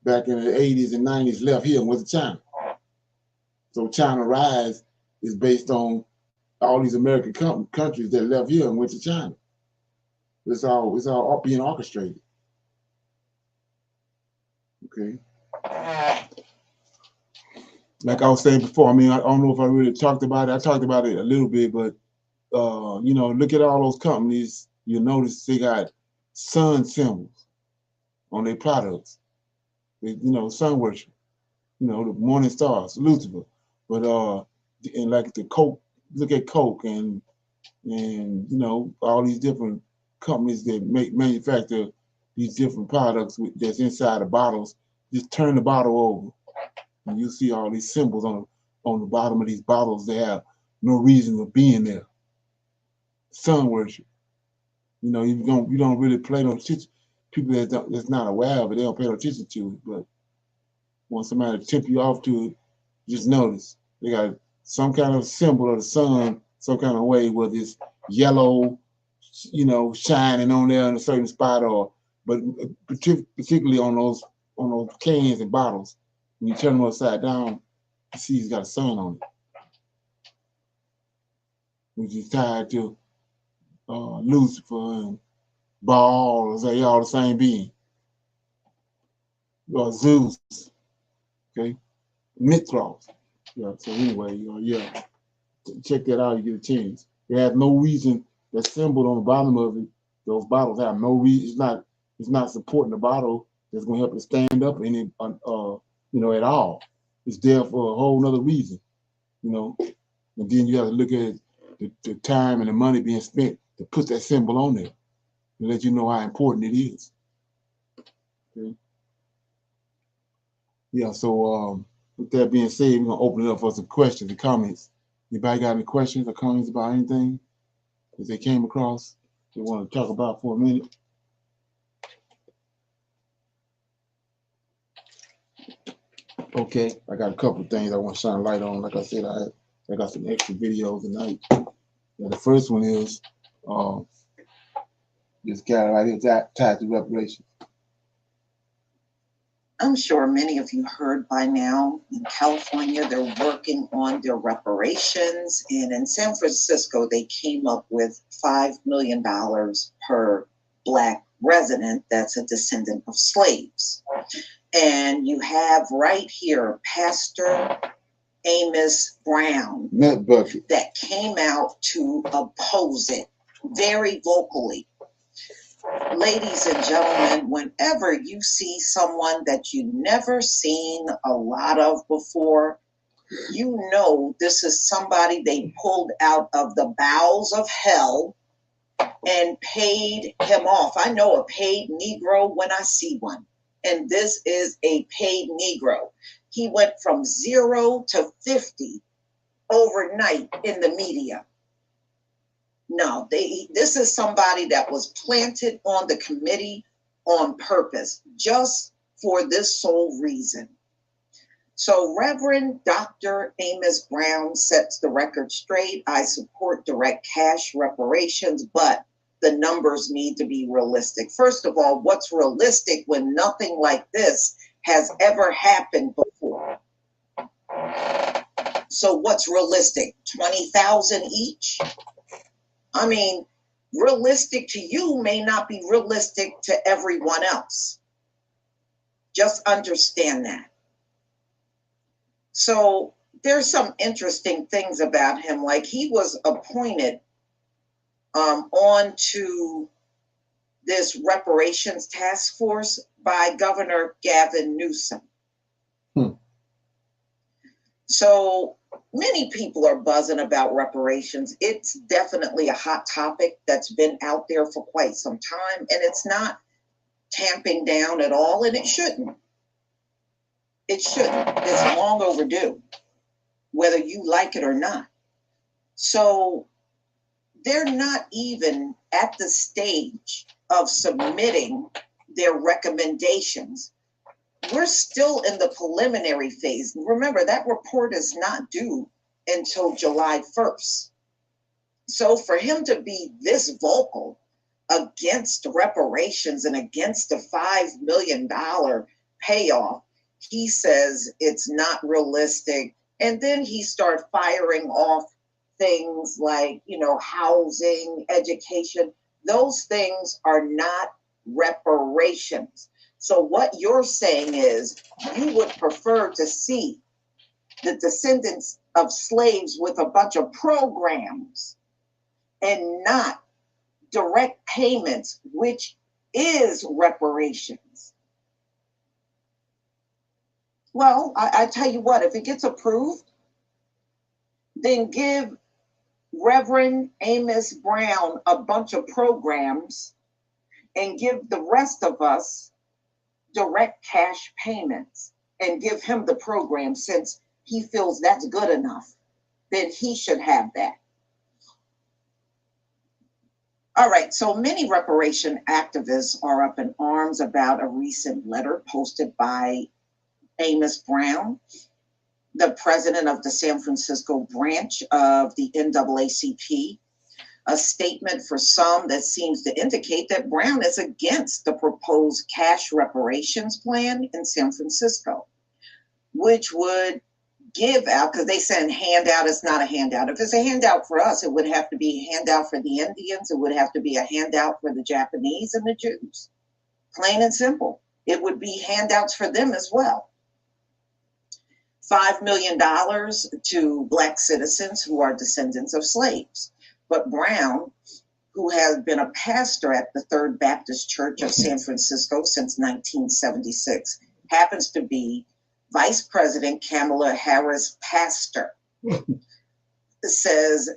back in the 80s and 90s left here and went to China. So China Rise is based on all these American countries that left here and went to China. It's all being orchestrated. Okay. Like I was saying before, I don't know if I really talked about it. I talked about it a little bit, but look at all those companies. You'll notice they got sun symbols on their products. Sun worship. The morning stars, Lucifer. But and like the Coke, look at Coke and all these different companies that manufacture these different products that's inside the bottles. Just turn the bottle over, and you see all these symbols on the bottom of these bottles. They have no reason of being there. Sun worship. You don't really pay no attention. People that's not aware of it, they don't pay no attention to it. But when somebody tip you off to it, just notice they got some kind of symbol of the sun, some kind of way, whether it's yellow, shining on there in a certain spot, but particularly on those cans and bottles. When you turn them upside down, you see it's got a sun on it, which is tied to Lucifer and Baal. They all the same being. Zeus, okay, Mithras. Yeah. So anyway, yeah. Check that out. You get a chance. They have no reason. That symbol on the bottom of it, those bottles have no reason. It's not supporting the bottle that's going to help it stand up any at all. It's there for a whole nother reason, And then you have to look at the time and the money being spent to put that symbol on there to let you know how important it is. Okay. Yeah, so with that being said, we're going to open it up for some questions and comments. Anybody got any questions or comments about anything that they came across they want to talk about for a minute? Okay, I got a couple of things I want to shine light on. Like I said, I got some extra videos tonight. The first one is this guy right here tied to reparations. I'm sure many of you heard by now, in California, they're working on their reparations. And in San Francisco, they came up with $5 million per Black resident that's a descendant of slaves. And you have right here, Pastor Amos Brown, that came out to oppose it very vocally. Ladies and gentlemen, whenever you see someone that you've never seen a lot of before, you know this is somebody they pulled out of the bowels of hell and paid him off. I know a paid Negro when I see one, and this is a paid Negro. He went from 0 to 50 overnight in the media. No, this is somebody that was planted on the committee on purpose, just for this sole reason. So Reverend Dr. Amos Brown sets the record straight. I support direct cash reparations, but the numbers need to be realistic. First of all, what's realistic when nothing like this has ever happened before? So what's realistic? 20,000 each? I mean, realistic to you may not be realistic to everyone else. Just understand that. So there's some interesting things about him. Like he was appointed onto this reparations task force by Governor Gavin Newsom. So many people are buzzing about reparations. It's definitely a hot topic that's been out there for quite some time, and it's not tamping down at all, and it shouldn't. It shouldn't. It's long overdue, whether you like it or not. So they're not even at the stage of submitting their recommendations. We're still in the preliminary phase. Remember, that report is not due until July 1st. So for him to be this vocal against reparations and against the $5 million payoff, he says it's not realistic. And then he starts firing off things like, housing, education. Those things are not reparations. So what you're saying is you would prefer to see the descendants of slaves with a bunch of programs and not direct payments, which is reparations. Well, I tell you what, if it gets approved, then give Reverend Amos Brown a bunch of programs and give the rest of us direct cash payments and give him the program. Since he feels that's good enough, then he should have that. All right, so many reparation activists are up in arms about a recent letter posted by Amos Brown, the president of the San Francisco branch of the NAACP, a statement for some that seems to indicate that Brown is against the proposed cash reparations plan in San Francisco, which would give out, because they said handout is not a handout. If it's a handout for us, it would have to be a handout for the Indians. It would have to be a handout for the Japanese and the Jews. Plain and simple. It would be handouts for them as well. $5 million to Black citizens who are descendants of slaves. But Brown, who has been a pastor at the Third Baptist Church of San Francisco since 1976, happens to be Vice President Kamala Harris pastor says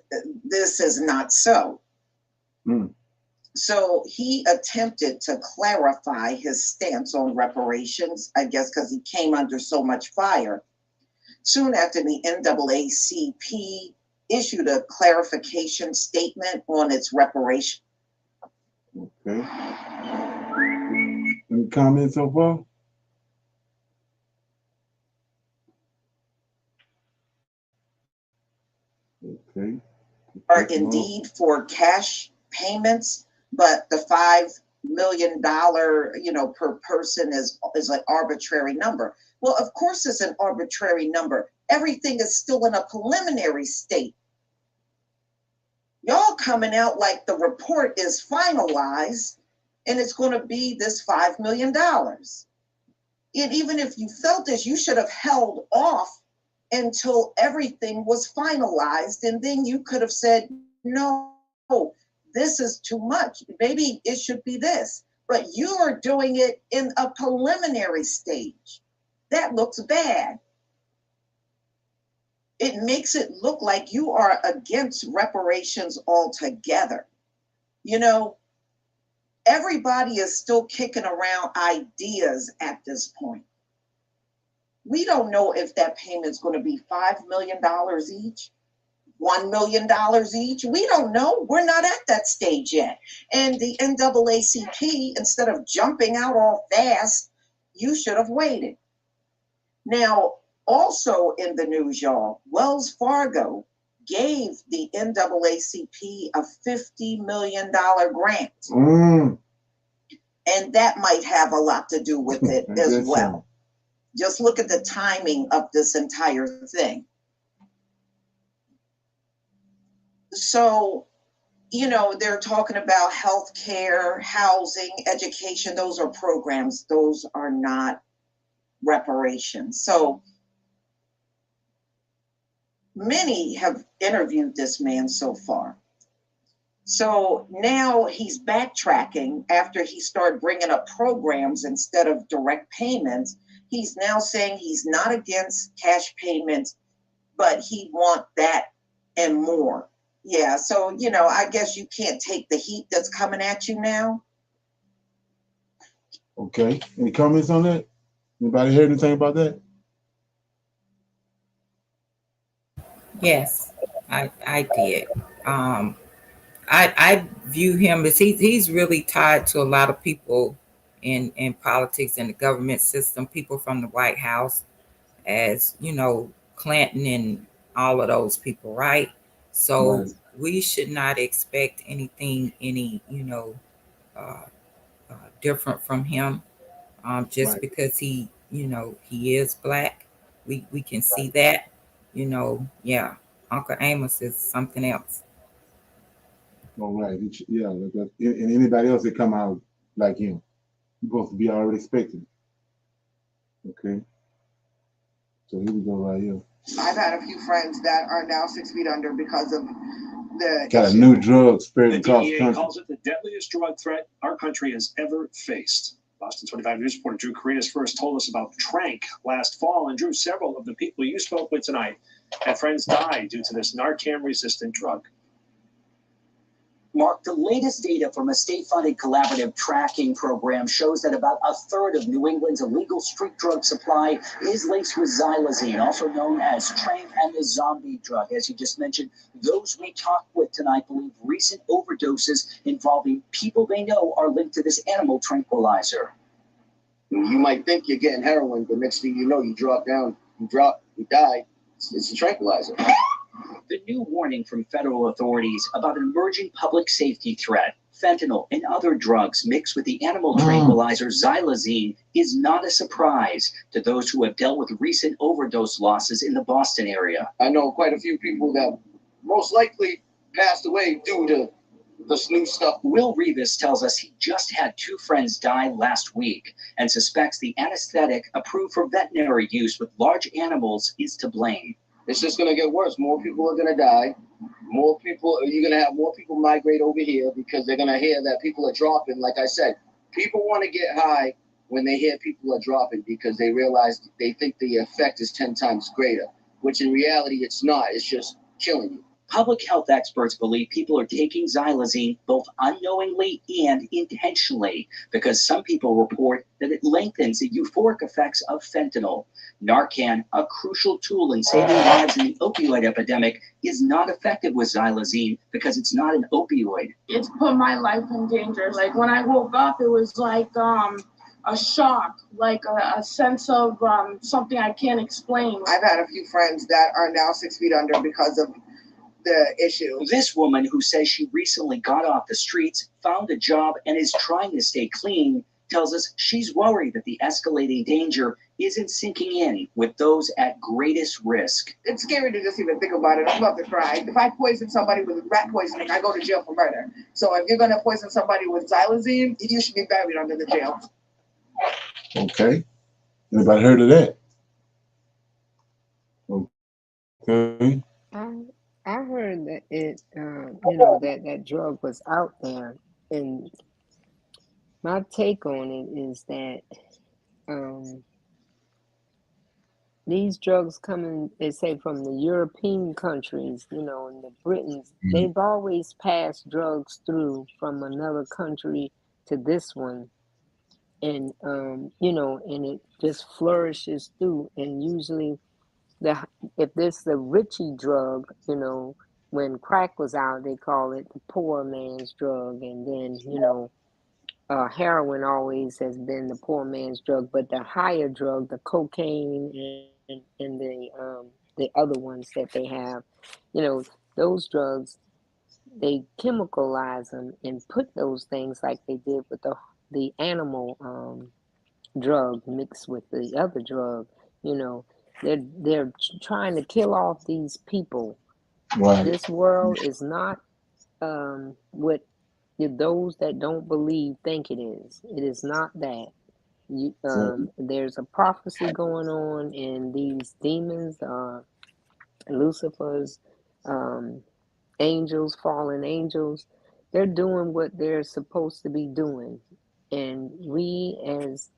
this is not so. So he attempted to clarify his stance on reparations, I guess because he came under so much fire. Soon after, the NAACP issued a clarification statement on its reparation. Okay. Any comments so far? Okay. Are indeed for cash payments, but the $5 million, per person is an arbitrary number. Well, of course it's an arbitrary number. Everything is still in a preliminary state. Y'all coming out like the report is finalized and it's going to be this $5 million. And even if you felt this, you should have held off until everything was finalized, and then you could have said, no, this is too much. Maybe it should be this. But you are doing it in a preliminary stage. That looks bad. It makes it look like you are against reparations altogether. Everybody is still kicking around ideas at this point. We don't know if that payment's going to be $5 million each, $1 million each. We don't know. We're not at that stage yet. And the NAACP, instead of jumping out all fast, you should have waited. Now, also in the news, y'all, Wells Fargo gave the NAACP a $50 million grant. And that might have a lot to do with it as well. Just look at the timing of this entire thing. So, they're talking about healthcare, housing, education. Those are programs. Those are not reparations. So many have interviewed this man so far. So now he's backtracking after he started bringing up programs instead of direct payments. He's now saying he's not against cash payments, but he wants that and more. Yeah, so, I guess you can't take the heat that's coming at you now. Okay. Any comments on that? Anybody heard anything about that? Yes, I did. I view him as he's really tied to a lot of people in politics and the government system, people from the White House, as Clinton and all of those people, right? So we should not expect anything different from him, just because he is Black. We can see that, yeah. Uncle Amos is something else. All right. Yeah. And anybody else that come out like him, you're supposed to be already expecting. Okay. So here we go right here. I've had a few friends that are now 6 feet under because of the got a new drug spread across the the DEA country. calls it the deadliest drug threat our country has ever faced. Boston 25 News reporter Drew Carinas first told us about Trank last fall, and Drew, several of the people you spoke with tonight had friends die due to this Narcan-resistant drug. Mark, the latest data from a state-funded collaborative tracking program shows that about a third of New England's illegal street drug supply is laced with xylazine, also known as Trank and the zombie drug. As you just mentioned, those we talked with tonight believe recent overdoses involving people they know are linked to this animal tranquilizer. You might think you're getting heroin, but next thing you know, you drop down, you die. It's a tranquilizer. The new warning from federal authorities about an emerging public safety threat, fentanyl and other drugs mixed with the animal tranquilizer xylazine, is not a surprise to those who have dealt with recent overdose losses in the Boston area. I know quite a few people that most likely passed away due to this new stuff. Will Rivas tells us he just had 2 friends die last week and suspects the anesthetic approved for veterinary use with large animals is to blame. It's just going to get worse. More people are going to die. You're going to have more people migrate over here because they're going to hear that people are dropping. Like I said, people want to get high when they hear people are dropping because they realize they think the effect is 10 times greater, which in reality it's not. It's just killing you. Public health experts believe people are taking xylazine both unknowingly and intentionally because some people report that it lengthens the euphoric effects of fentanyl. Narcan, a crucial tool in saving lives in the opioid epidemic, is not effective with xylazine because it's not an opioid. It's put my life in danger. Like when I woke up, it was like a shock, like a sense of something I can't explain. I've had a few friends that are now 6 feet under because of the issue. This woman, who says she recently got off the streets, found a job, and is trying to stay clean, tells us she's worried that the escalating danger isn't sinking in with those at greatest risk. It's scary to just even think about it. I'm about to cry. If I poison somebody with rat poisoning, I go to jail for murder. So if you're going to poison somebody with xylazine, you should be buried under the jail. Okay. Anybody heard of that? Okay. I heard that it, that drug was out there, and my take on it is that these drugs coming, they say, from the European countries, and the Britons, they've always passed drugs through from another country to this one, and and it just flourishes through, and usually if this the Richie drug, when crack was out, they call it the poor man's drug, and then heroin always has been the poor man's drug, but the higher drug, the cocaine and the other ones that they have, those drugs, they chemicalize them and put those things like they did with the animal drug mixed with the other drug. They're trying to kill off these people. Right. This world is not what those that don't believe think it is. It is not that. There's a prophecy going on, and these demons are Lucifer's angels, fallen angels. They're doing what they're supposed to be doing, and we as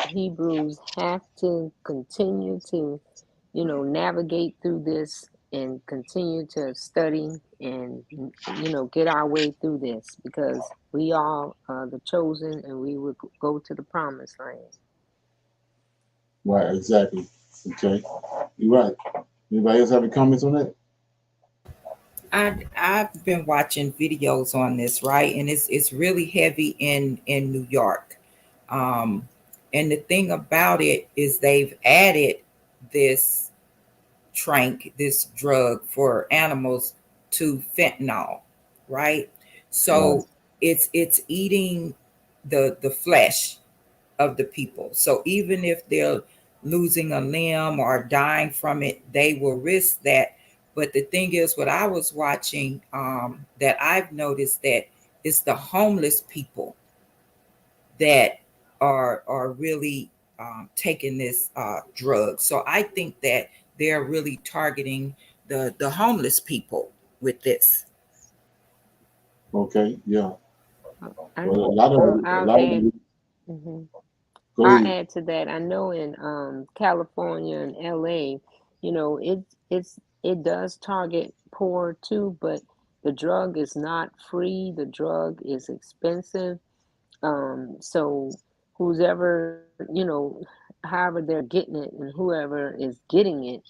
Hebrews have to continue to, navigate through this and continue to study and, get our way through this, because we are the chosen, and we will go to the promised land. Right, exactly. Okay. You're right. Anybody else have any comments on that? I've been watching videos on this, right? And it's really heavy in New York. And the thing about it is they've added this this drug for animals to fentanyl, right? So it's eating the flesh of the people. So even if they're losing a limb or dying from it, they will risk that. But the thing is, what I was watching, that I've noticed that it's the homeless people that are really taking this drug. So I think that they're really targeting the homeless people with this. Okay, yeah. I'll add to that. I know in California and LA, it does target poor too, but the drug is not free. The drug is expensive. So whoever, however they're getting it, and whoever is getting it,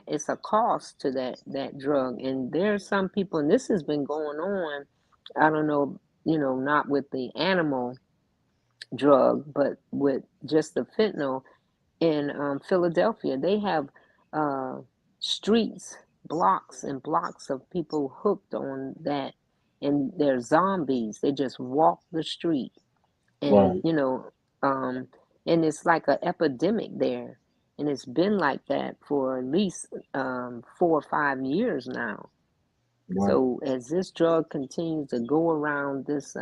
it's a cost to that drug. And there's some people, and this has been going on, I don't know, not with the animal drug, but with just the fentanyl in Philadelphia. They have streets, blocks and blocks of people hooked on that, and they're zombies. They just walk the street, and and it's like an epidemic there, and it's been like that for at least 4 or 5 years now. So as this drug continues to go around this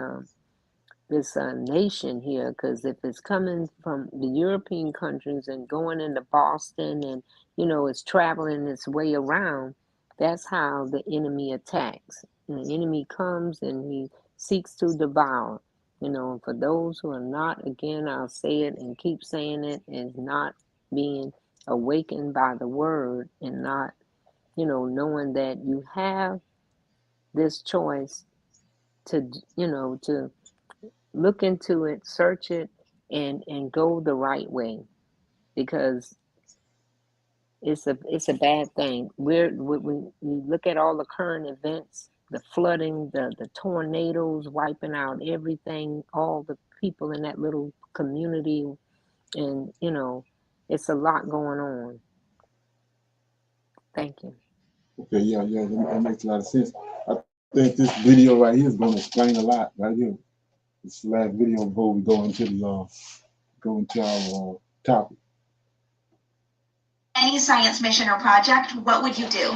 nation here, because if it's coming from the European countries and going into Boston, and it's traveling its way around, that's how the enemy attacks. And the enemy comes and he seeks to devour. You know, for those who are not, again, I'll say it and keep saying it, is not being awakened by the word and not, you know, knowing that you have this choice to, you know, to look into it, search it, and go the right way, because it's a bad thing. When you look at all the current events, the flooding, the tornadoes wiping out everything, all the people in that little community, and you know, it's a lot going on. Thank you. Okay, yeah, that makes a lot of sense. I think this video right here is going to explain a lot right here. This last video before we go into our topic. Any science mission or project, what would you do?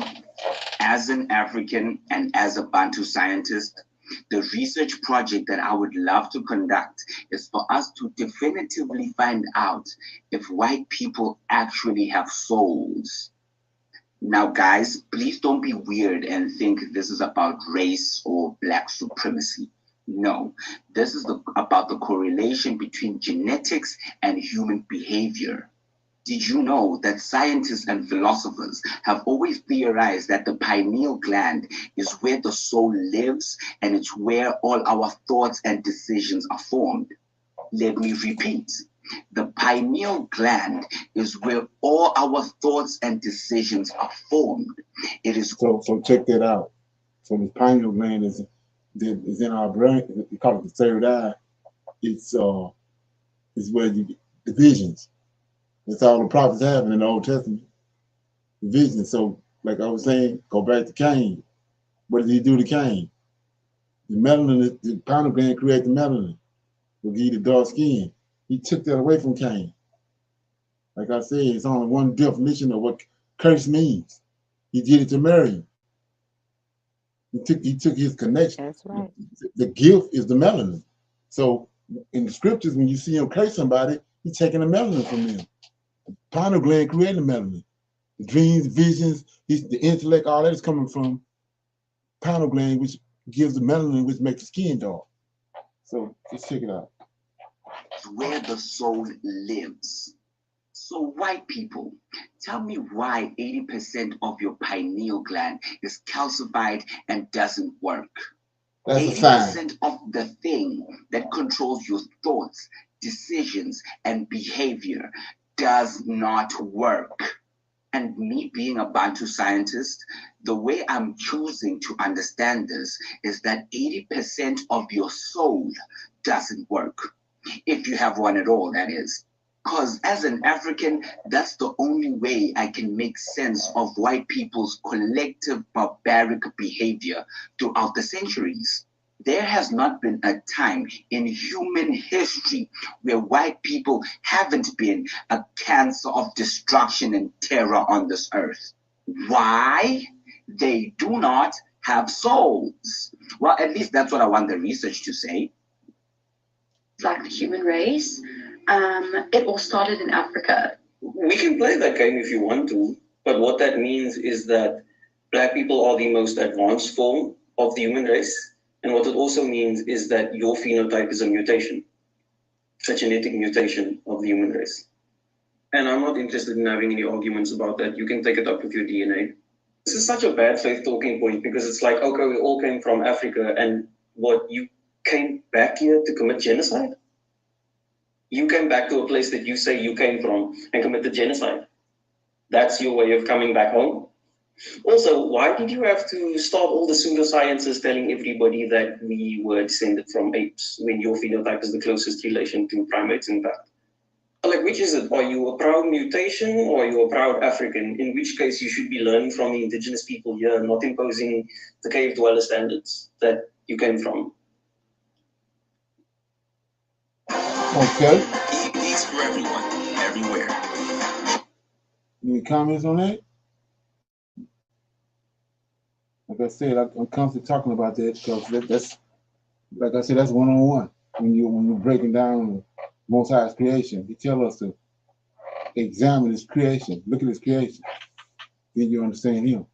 As an African and as a Bantu scientist, the research project that I would love to conduct is for us to definitively find out if white people actually have souls. Now, guys, please don't be weird and think this is about race or black supremacy. No, this is about the correlation between genetics and human behavior. Did you know that scientists and philosophers have always theorized that the pineal gland is where the soul lives and it's where all our thoughts and decisions are formed? Let me repeat. The pineal gland is where all our thoughts and decisions are formed. It is so check that out. So the pineal gland is in our brain. We call it the third eye. It's where you get the visions. That's all the prophets have in the Old Testament. The vision. So, like I was saying, go back to Cain. What did he do to Cain? The melanin, the pineal gland created the melanin. Will give you the dark skin. He took that away from Cain. Like I said, it's only one definition of what curse means. He did it to Mary. He took his connection. That's right. The gift is the melanin. So in the scriptures, when you see him curse somebody, he's taking the melanin from them. The pineal gland created the melanin. The dreams, visions, the intellect, all that is coming from pineal gland, which gives the melanin, which makes the skin dark. So let's check it out. Where the soul lives. So white people, tell me why 80% of your pineal gland is calcified and doesn't work. That's a sign. 80% of the thing that controls your thoughts, decisions, and behavior does not work. And me being a Bantu scientist, the way I'm choosing to understand this is that 80% of your soul doesn't work. If you have one at all, that is. Because as an African, that's the only way I can make sense of white people's collective barbaric behavior throughout the centuries. There has not been a time in human history where white people haven't been a cancer of destruction and terror on this earth. Why? They do not have souls. Well, at least that's what I want the research to say. Like the human race. It all started in Africa. We can play that game if you want to, but what that means is that black people are the most advanced form of the human race, and what it also means is that your phenotype is a mutation, a genetic mutation of the human race. And I'm not interested in having any arguments about that. You can take it up with your DNA. This is such a bad faith talking point because it's like, okay, we all came from Africa, and what, you came back here to commit genocide? You came back to a place that you say you came from and committed genocide. That's your way of coming back home. Also, why did you have to start all the pseudosciences telling everybody that we were descended from apes when your phenotype is the closest relation to primates, in fact? Like, which is it? Are you a proud mutation or are you a proud African? In which case you should be learning from the indigenous people here, not imposing the cave dweller standards that you came from. Okay. Ease for everyone, everywhere. Any comments on that? Like I said, I'm constantly talking about that because that's, like I said, that's one-on-one. When you're breaking down Most High's creation, He tells us to examine His creation, look at His creation, then you understand Him.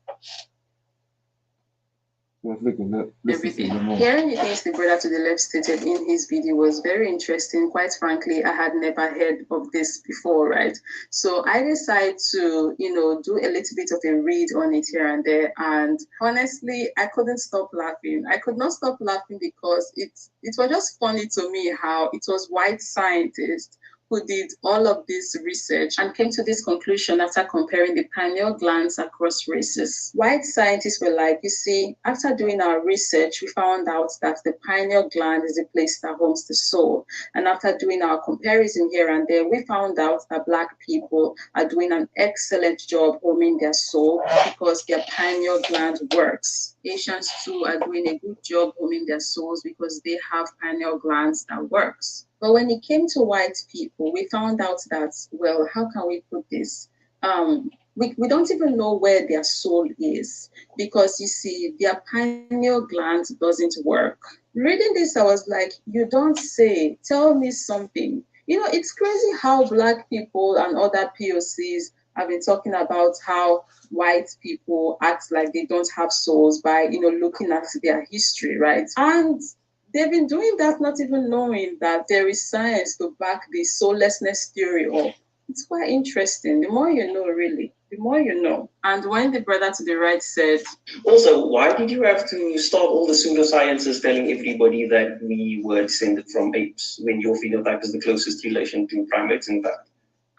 Everything. Hearing the things the brother to the left stated in his video was very interesting. Quite frankly, I had never heard of this before, right? So I decided to, do a little bit of a read on it here and there. And honestly, I couldn't stop laughing. I could not stop laughing because it was just funny to me how it was white scientists who did all of this research and came to this conclusion after comparing the pineal glands across races. White scientists were like, you see, after doing our research, we found out that the pineal gland is the place that homes the soul. And after doing our comparison here and there, we found out that Black people are doing an excellent job homing their soul because their pineal gland works. Asians too are doing a good job homing their souls because they have pineal glands that works. But when it came to white people, we found out that, well, how can we put this? We don't even know where their soul is because you see, their pineal gland doesn't work. Reading this, I was like, you don't say, tell me something. It's crazy how Black people and other POCs have been talking about how white people act like they don't have souls by, looking at their history, right? And they've been doing that not even knowing that there is science to back the soullessness theory up. It's quite interesting. The more you know, really, the more you know. And when the brother to the right said, also, why did you have to start all the pseudosciences telling everybody that we were descended from apes when your phenotype is the closest relation to primates, in fact?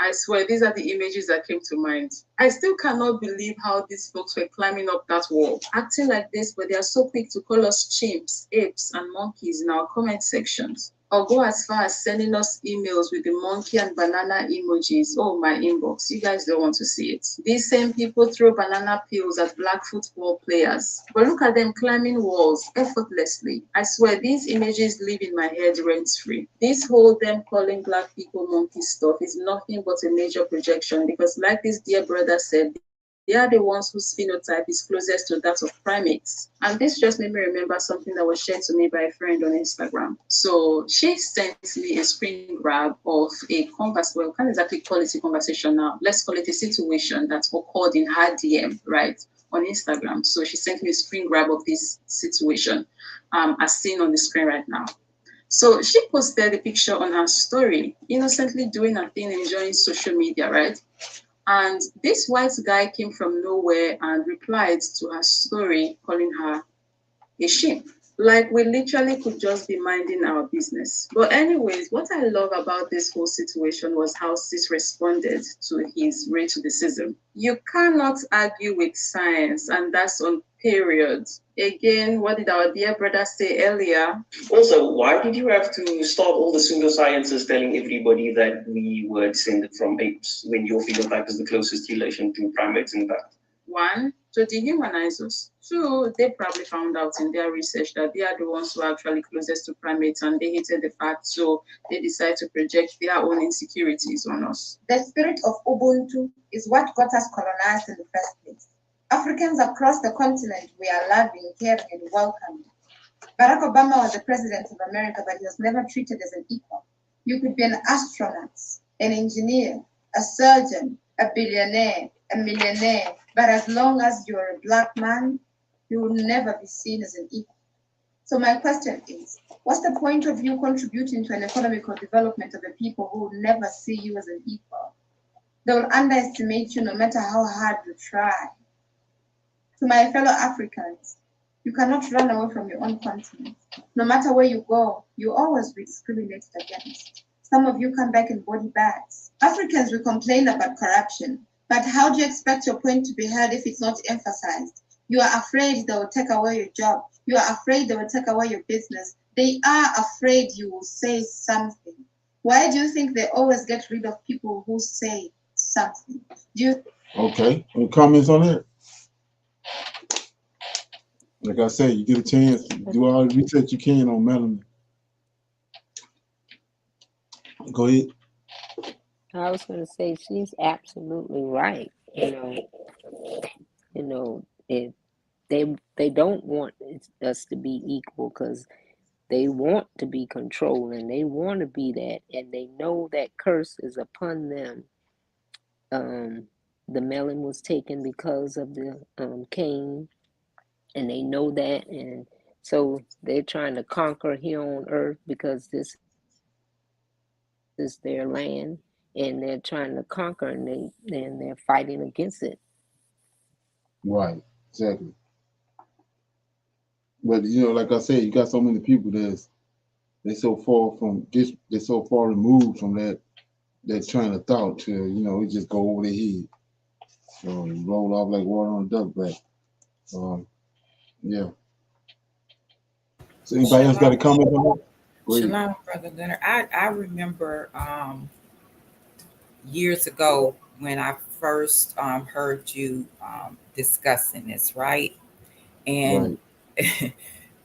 I swear, these are the images that came to mind. I still cannot believe how these folks were climbing up that wall, acting like this, but they are so quick to call us chimps, apes, and monkeys in our comment sections. Or go as far as sending us emails with the monkey and banana emojis. Oh, my inbox. You guys don't want to see it. These same people throw banana peels at Black football players. But look at them climbing walls effortlessly. I swear, these images live in my head rent-free. This whole them calling Black people monkey stuff is nothing but a major projection because, like this dear brother said, they are the ones whose phenotype is closest to that of primates. And this just made me remember something that was shared to me by a friend on Instagram. So she sent me a screen grab of a well, we can't exactly call it a conversation now. Let's call it a situation that occurred in her DM, right, on Instagram. So she sent me a screen grab of this situation as seen on the screen right now. So she posted a picture on her story, innocently doing her thing, enjoying social media, right? And this white guy came from nowhere and replied to her story, calling her a sheep. Like we literally could just be minding our business. But anyways, what I love about this whole situation was how Sis responded to his racialism. You cannot argue with science, and that's on period. Again, what did our dear brother say earlier? Also, why did you have to start all the pseudosciences telling everybody that we were descended from apes when your phenotype is the closest relation to primates, in fact? One, to dehumanize us. Two, they probably found out in their research that they are the ones who are actually closest to primates and they hated the fact, so they decide to project their own insecurities on us. The spirit of Ubuntu is what got us colonized in the first place. Africans across the continent, we are loving, caring, and welcoming. Barack Obama was the president of America, but he was never treated as an equal. You could be an astronaut, an engineer, a surgeon, a billionaire, a millionaire, but as long as you're a Black man, you will never be seen as an equal. So my question is, what's the point of you contributing to an economical development of the people who will never see you as an equal? They will underestimate you no matter how hard you try. To my fellow Africans, you cannot run away from your own continent. No matter where you go, you always be discriminated against. Some of you come back in body bags. Africans will complain about corruption, but how do you expect your point to be heard if it's not emphasized? You are afraid they will take away your job. You are afraid they will take away your business. They are afraid you will say something. Why do you think they always get rid of people who say something? Okay, any comments on that? Like I said, you get a chance, do all the research you can on Melanie. Go ahead. I was going to say she's absolutely right. If they don't want us to be equal because they want to be controlled and they want to be that, and they know that curse is upon them. The melon was taken because of the Cain and they know that, and so they're trying to conquer here on earth because this is their land, and they're trying to conquer, and they're fighting against it. Right, exactly. But you know, like I said, you got so many people they're so far from this, they're so far removed from that train of thought to, you know, it just go over their head. Roll off like water on a duck back. Yeah. So anybody else got a comment on that? Shalom, Brother Leonard. I remember years ago when I first heard you discussing this, right? And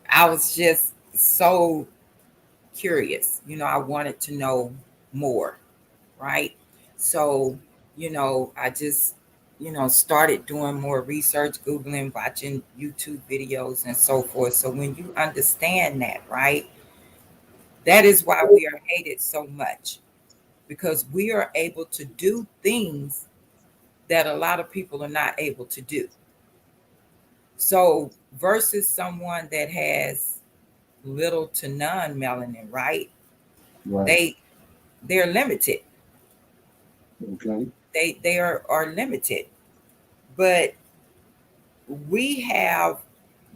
I was just so curious. You know, I wanted to know more, right? So, you know, I just, you know, started doing more research, Googling, watching YouTube videos and so forth. So when you understand that, right, that is why we are hated so much, because we are able to do things that a lot of people are not able to do. So versus someone that has little to none melanin, right? They're limited. Okay. They are limited. But we have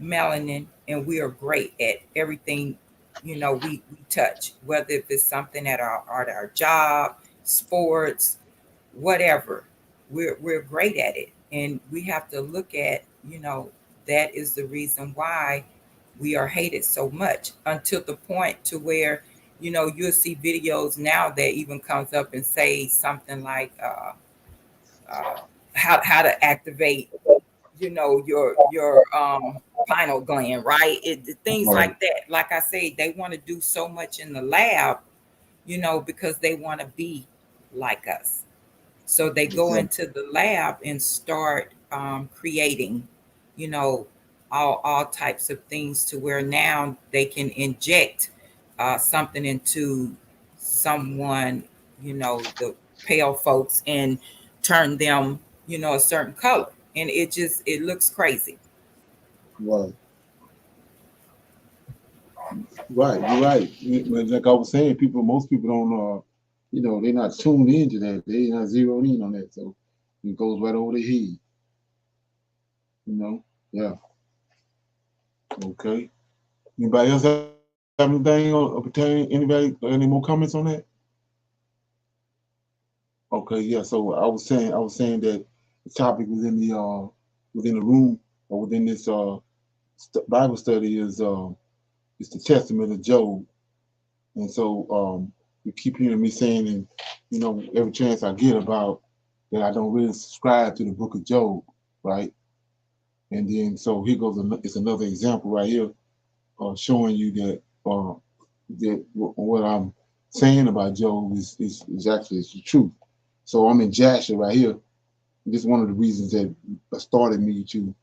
melanin and we are great at everything, you know, we touch, whether if it's something at our job, sports, whatever. We're great at it. And we have to look at, you know, that is the reason why we are hated so much, until the point to where, you know, you'll see videos now that even comes up and say something like how to activate, you know, your pineal gland, right? Things like that. Like I say, they want to do so much in the lab, you know, because they want to be like us. So they go into the lab and start creating, you know, all types of things, to where now they can inject something into someone, you know, the pale folks, and turn them, you know, a certain color. And it looks crazy. Right. Right, you're right. Like I was saying, most people don't, you know, they're not tuned into that. They're not zeroed in on that. So it goes right over their head. You know? Yeah. Okay. Anybody else have anything pertaining? Anybody, any more comments on that? Okay, yeah. So I was saying that the topic within the room, or within this Bible study is the testament of Job. And so you keep hearing me saying, and you know, every chance I get about that, I don't really subscribe to the book of Job, right? And then so here goes, it's another example right here, showing you that what I'm saying about Job is actually the truth. So I'm in Jasher right here. This is one of the reasons that started me to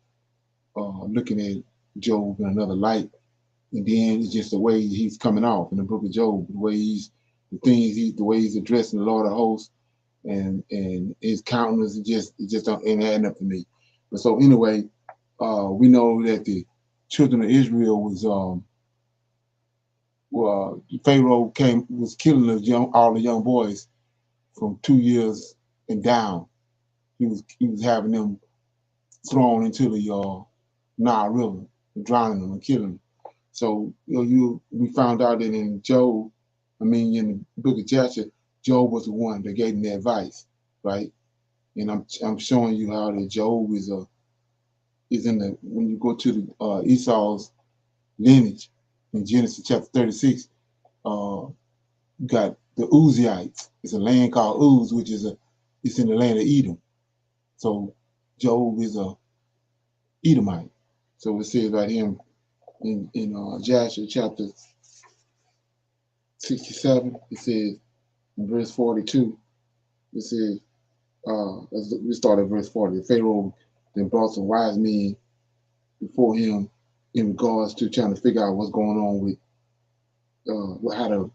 looking at Job in another light. And then it's just the way he's coming off in the book of Job, the way the way he's addressing the Lord of hosts, and his countenance, it just ain't adding up to me. But so anyway, we know that the children of Israel Pharaoh was killing all the young boys from 2 years and down. He was having them thrown into the Nile River, drowning them and killing them. So we found out that in the book of Jasher, Job was the one that gave him the advice, right? And I'm showing you how that Job is in the, when you go to the Esau's lineage in Genesis chapter 36, you got the Uziites. It's a land called Uz, which it's in the land of Edom. So Job is a Edomite. So it says right here in Jasher chapter 67, it says in verse 42, it says, we start at verse 40. Pharaoh then brought some wise men before him in regards to trying to figure out what's going on with how to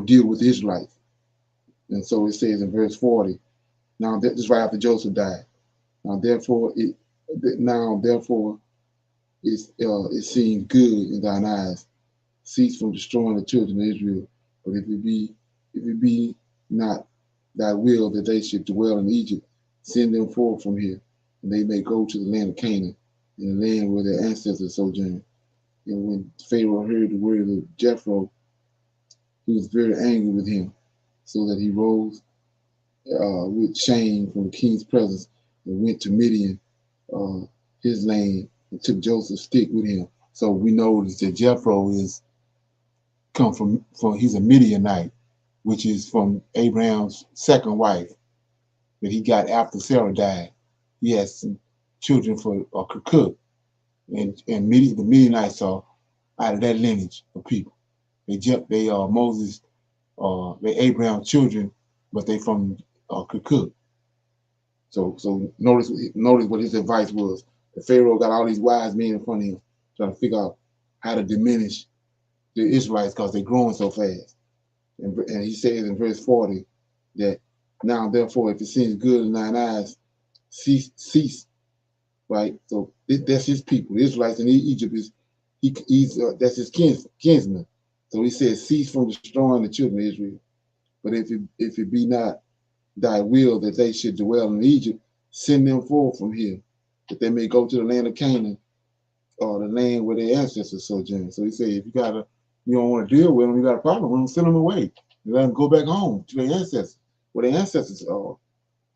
deal with the Israelites. And so it says in verse 40, now this is right after Joseph died. Now therefore Now, therefore, it seems good in thine eyes. Cease from destroying the children of Israel. But if it be not thy will that they should dwell in Egypt, send them forth from here, and they may go to the land of Canaan, in the land where their ancestors sojourned. And when Pharaoh heard the word of Jethro, he was very angry with him, so that he rose with shame from the king's presence and went to Midian, his land, and took Joseph's stick with him. So we know that Jethro is come from he's a Midianite, which is from Abraham's second wife that he got after Sarah died. He has some children for Kirkuk, and the Midianites are out of that lineage of people. They are Moses, they Abraham's children, but they from Kirkuk. So notice what his advice was. The Pharaoh got all these wise men in front of him trying to figure out how to diminish the Israelites because they're growing so fast. And he says in verse 40 that now therefore if it seems good in thine eyes, cease. Right? So that's his people. The Israelites in Egypt he's that's his kinsman. So he says cease from destroying the children of Israel. But if it be not thy will that they should dwell in Egypt, send them forth from here, that they may go to the land of Canaan, or the land where their ancestors sojourned. So he said, if you don't want to deal with them, you got a problem with them, send them away. And let them go back home to their ancestors, where their ancestors are,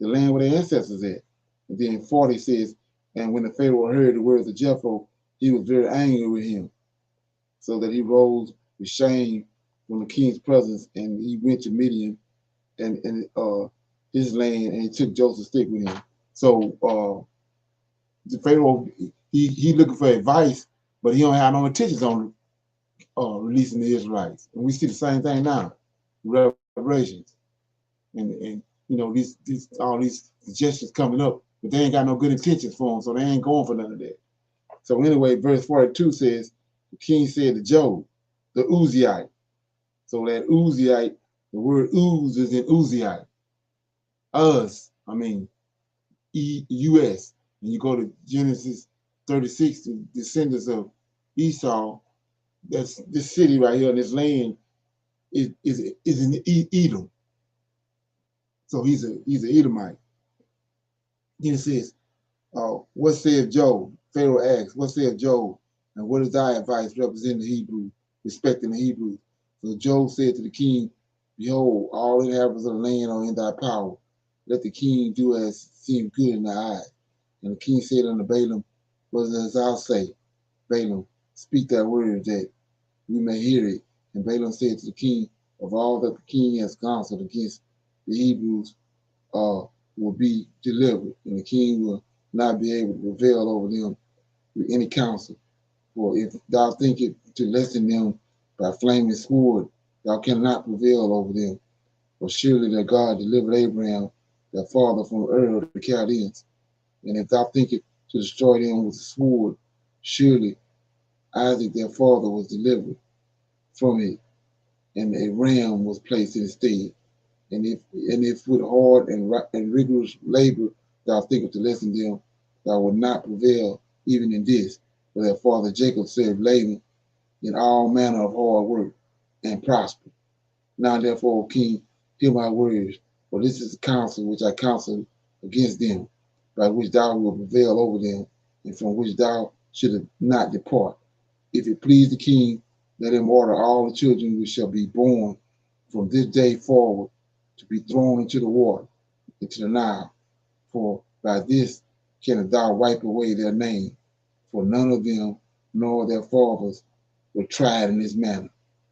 the land where their ancestors at. And then 40 says, and when the Pharaoh heard the words of Jethro, he was very angry with him, so that he rose with shame from the king's presence, and he went to Midian and his land, and he took Joseph's stick with him. So the Pharaoh, he looking for advice, but he don't have no intentions on releasing the Israelites. And we see the same thing now, Revelations, and these all these suggestions coming up, but they ain't got no good intentions for them, so they ain't going for none of that. So anyway, verse 42 says, the king said to Job, the Uzziite. So that Uzziite, the word Uz is in Uzziite. U.S. And you go to Genesis 36, the descendants of Esau, that's this city right here, this land is in Edom. So he's an Edomite. Then it says, what saith Job? Pharaoh asks, what saith Job? And what is thy advice representing the Hebrews, respecting the Hebrews? So Job said to the king, behold, all inhabitants of the land are in thy power. Let the king do as seems good in thy eyes. And the king said unto Balaam, what dost thou say? Balaam, speak that word that we may hear it. And Balaam said to the king, of all that the king has counseled against the Hebrews will be delivered, and the king will not be able to prevail over them with any counsel. For if thou thinkest to lessen them by flaming sword, thou cannot prevail over them. For surely that God delivered Abraham, their father, from Ur of the Chaldeans. And if thou thinkest to destroy them with the sword, surely Isaac, their father, was delivered from it, and a ram was placed in his stead. And if with hard and rigorous labor thou thinkest to lessen them, thou wilt not prevail even in this. For their father Jacob served Laban in all manner of hard work and prospered. Now therefore, O king, hear my words, for this is the counsel which I counsel against them, by which thou wilt prevail over them, and from which thou shouldest not depart. If it please the king, let him order all the children which shall be born from this day forward to be thrown into the water, into the Nile. For by this canst thou wipe away their name, for none of them nor their fathers were tried in this manner.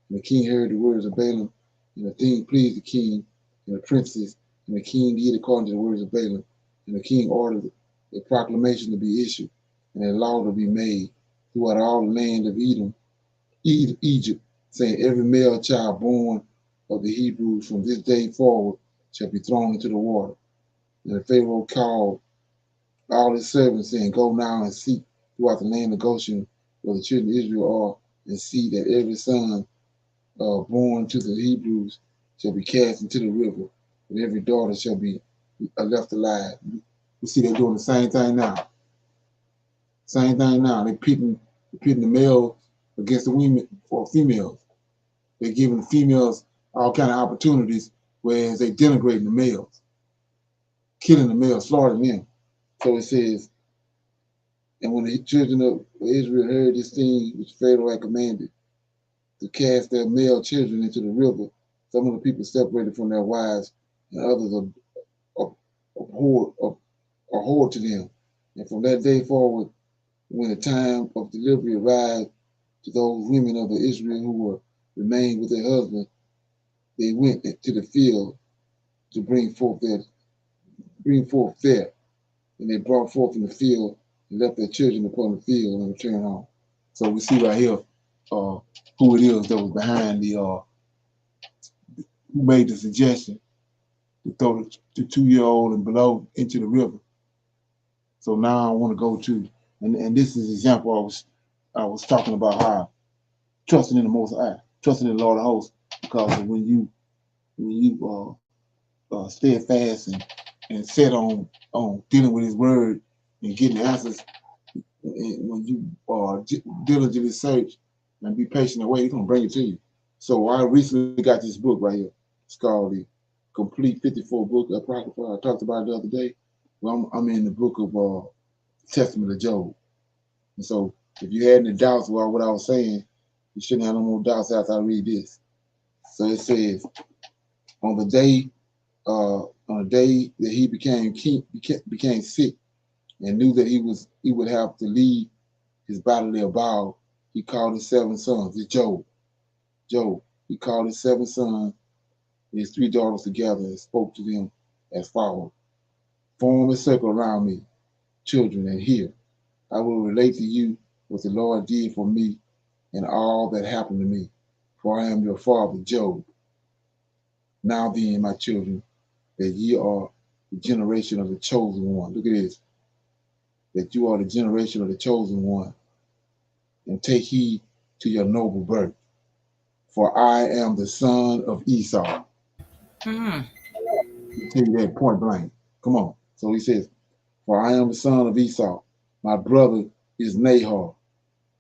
And the king heard the words of Balaam, and the thing pleased the king and the princes, and the king did according to the words of Balaam. And the king ordered a proclamation to be issued, and a law to be made throughout all the land of Egypt, saying, every male child born of the Hebrews from this day forward shall be thrown into the water. And the Pharaoh called all his servants, saying, go now and seek throughout the land of Goshen where the children of Israel are, and see that every son born to the Hebrews shall be cast into the river, and every daughter shall be left alive. We see they're doing the same thing now. Same thing now. They're pitting the male against the women for females. They're giving the females all kind of opportunities, whereas they denigrating the males, killing the males, slaughtering them. So it says, and when the children of Israel heard this thing which Pharaoh had commanded, to cast their male children into the river, some of the people separated from their wives, and others abhorred to them. And from that day forward, when the time of delivery arrived to those women of Israel who remained with their husbands, they went to the field to bring forth there, and they brought forth in the field and left their children upon the field and returned home. So we see right here who it is that was behind who made the suggestion to throw the 2-year-old and below into the river. So now I want to go to, and this is an example I was talking about how trusting in the Most High, trusting in the Lord of hosts, because when you steadfast and set on dealing with His word and getting answers, and when you diligently search and be patient and wait, He's gonna bring it to you. So I recently got this book right here. It's called the Complete 54 Book of Apocrypha. I talked about it the other day. Well, I'm in the book of Testament of Job. And so if you had any doubts about what I was saying, you shouldn't have no more doubts after I read this. So it says, on the day that he became sick and knew that he would have to leave his bodily abode, he called his 7 sons. It's Job. He called his 7 sons and his 3 daughters together and spoke to them as follows. Form a circle around me, children, and hear. I will relate to you what the Lord did for me and all that happened to me. For I am your father, Job. Now then, my children, that ye are the generation of the chosen one. Look at this. That you are the generation of the chosen one. And take heed to your noble birth. For I am the son of Esau. I'll tell you that point blank. Come on. So he says, for I am the son of Esau. My brother is Nahor.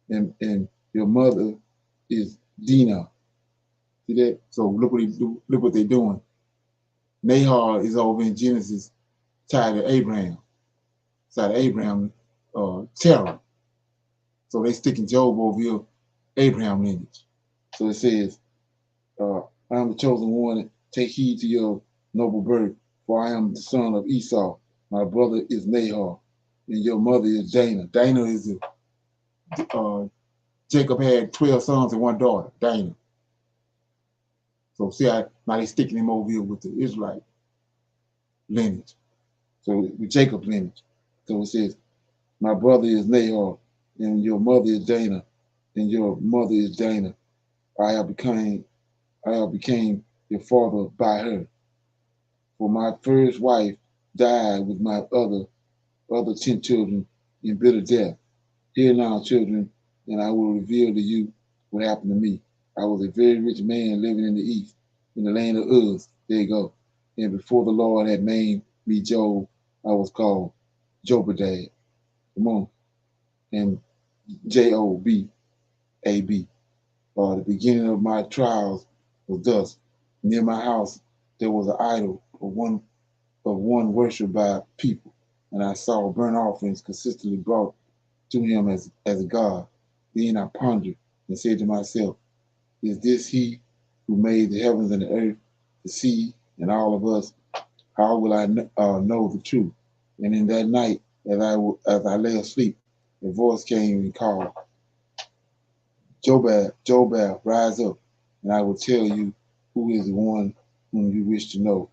And your mother is Dinah. See that? So look what they're doing. Nahor is over in Genesis tied to Abraham. Tied to Abraham terror. So they sticking Job over here, Abraham lineage. So it says, I am the chosen one. Take heed to your noble birth, for I am the son of Esau. My brother is Nahor, and your mother is Dinah. Dinah is Jacob had 12 sons and 1 daughter, Dinah. So see how now they sticking him over here with the Israelite lineage. So with Jacob's lineage. So it says, my brother is Nahor, and your mother is Dinah, and your mother is Dinah. I have became your father by her. For my first wife died with my other 10 children in bitter death. Hear now, children, and I will reveal to you what happened to me. I was a very rich man living in the east, in the land of Uz. There you go. And before the Lord had named me Job, I was called Jobadad. Come on. And Jobab. The beginning of my trials was thus. Near my house there was an idol of one worshipped by people, and I saw burnt offerings consistently brought to him as a god. Then I pondered and said to myself, is this he who made the heavens and the earth, the sea, and all of us? How will I know the truth? And in that night, as I lay asleep, a voice came and called, Jobab, rise up, and I will tell you who is the one whom you wish to know.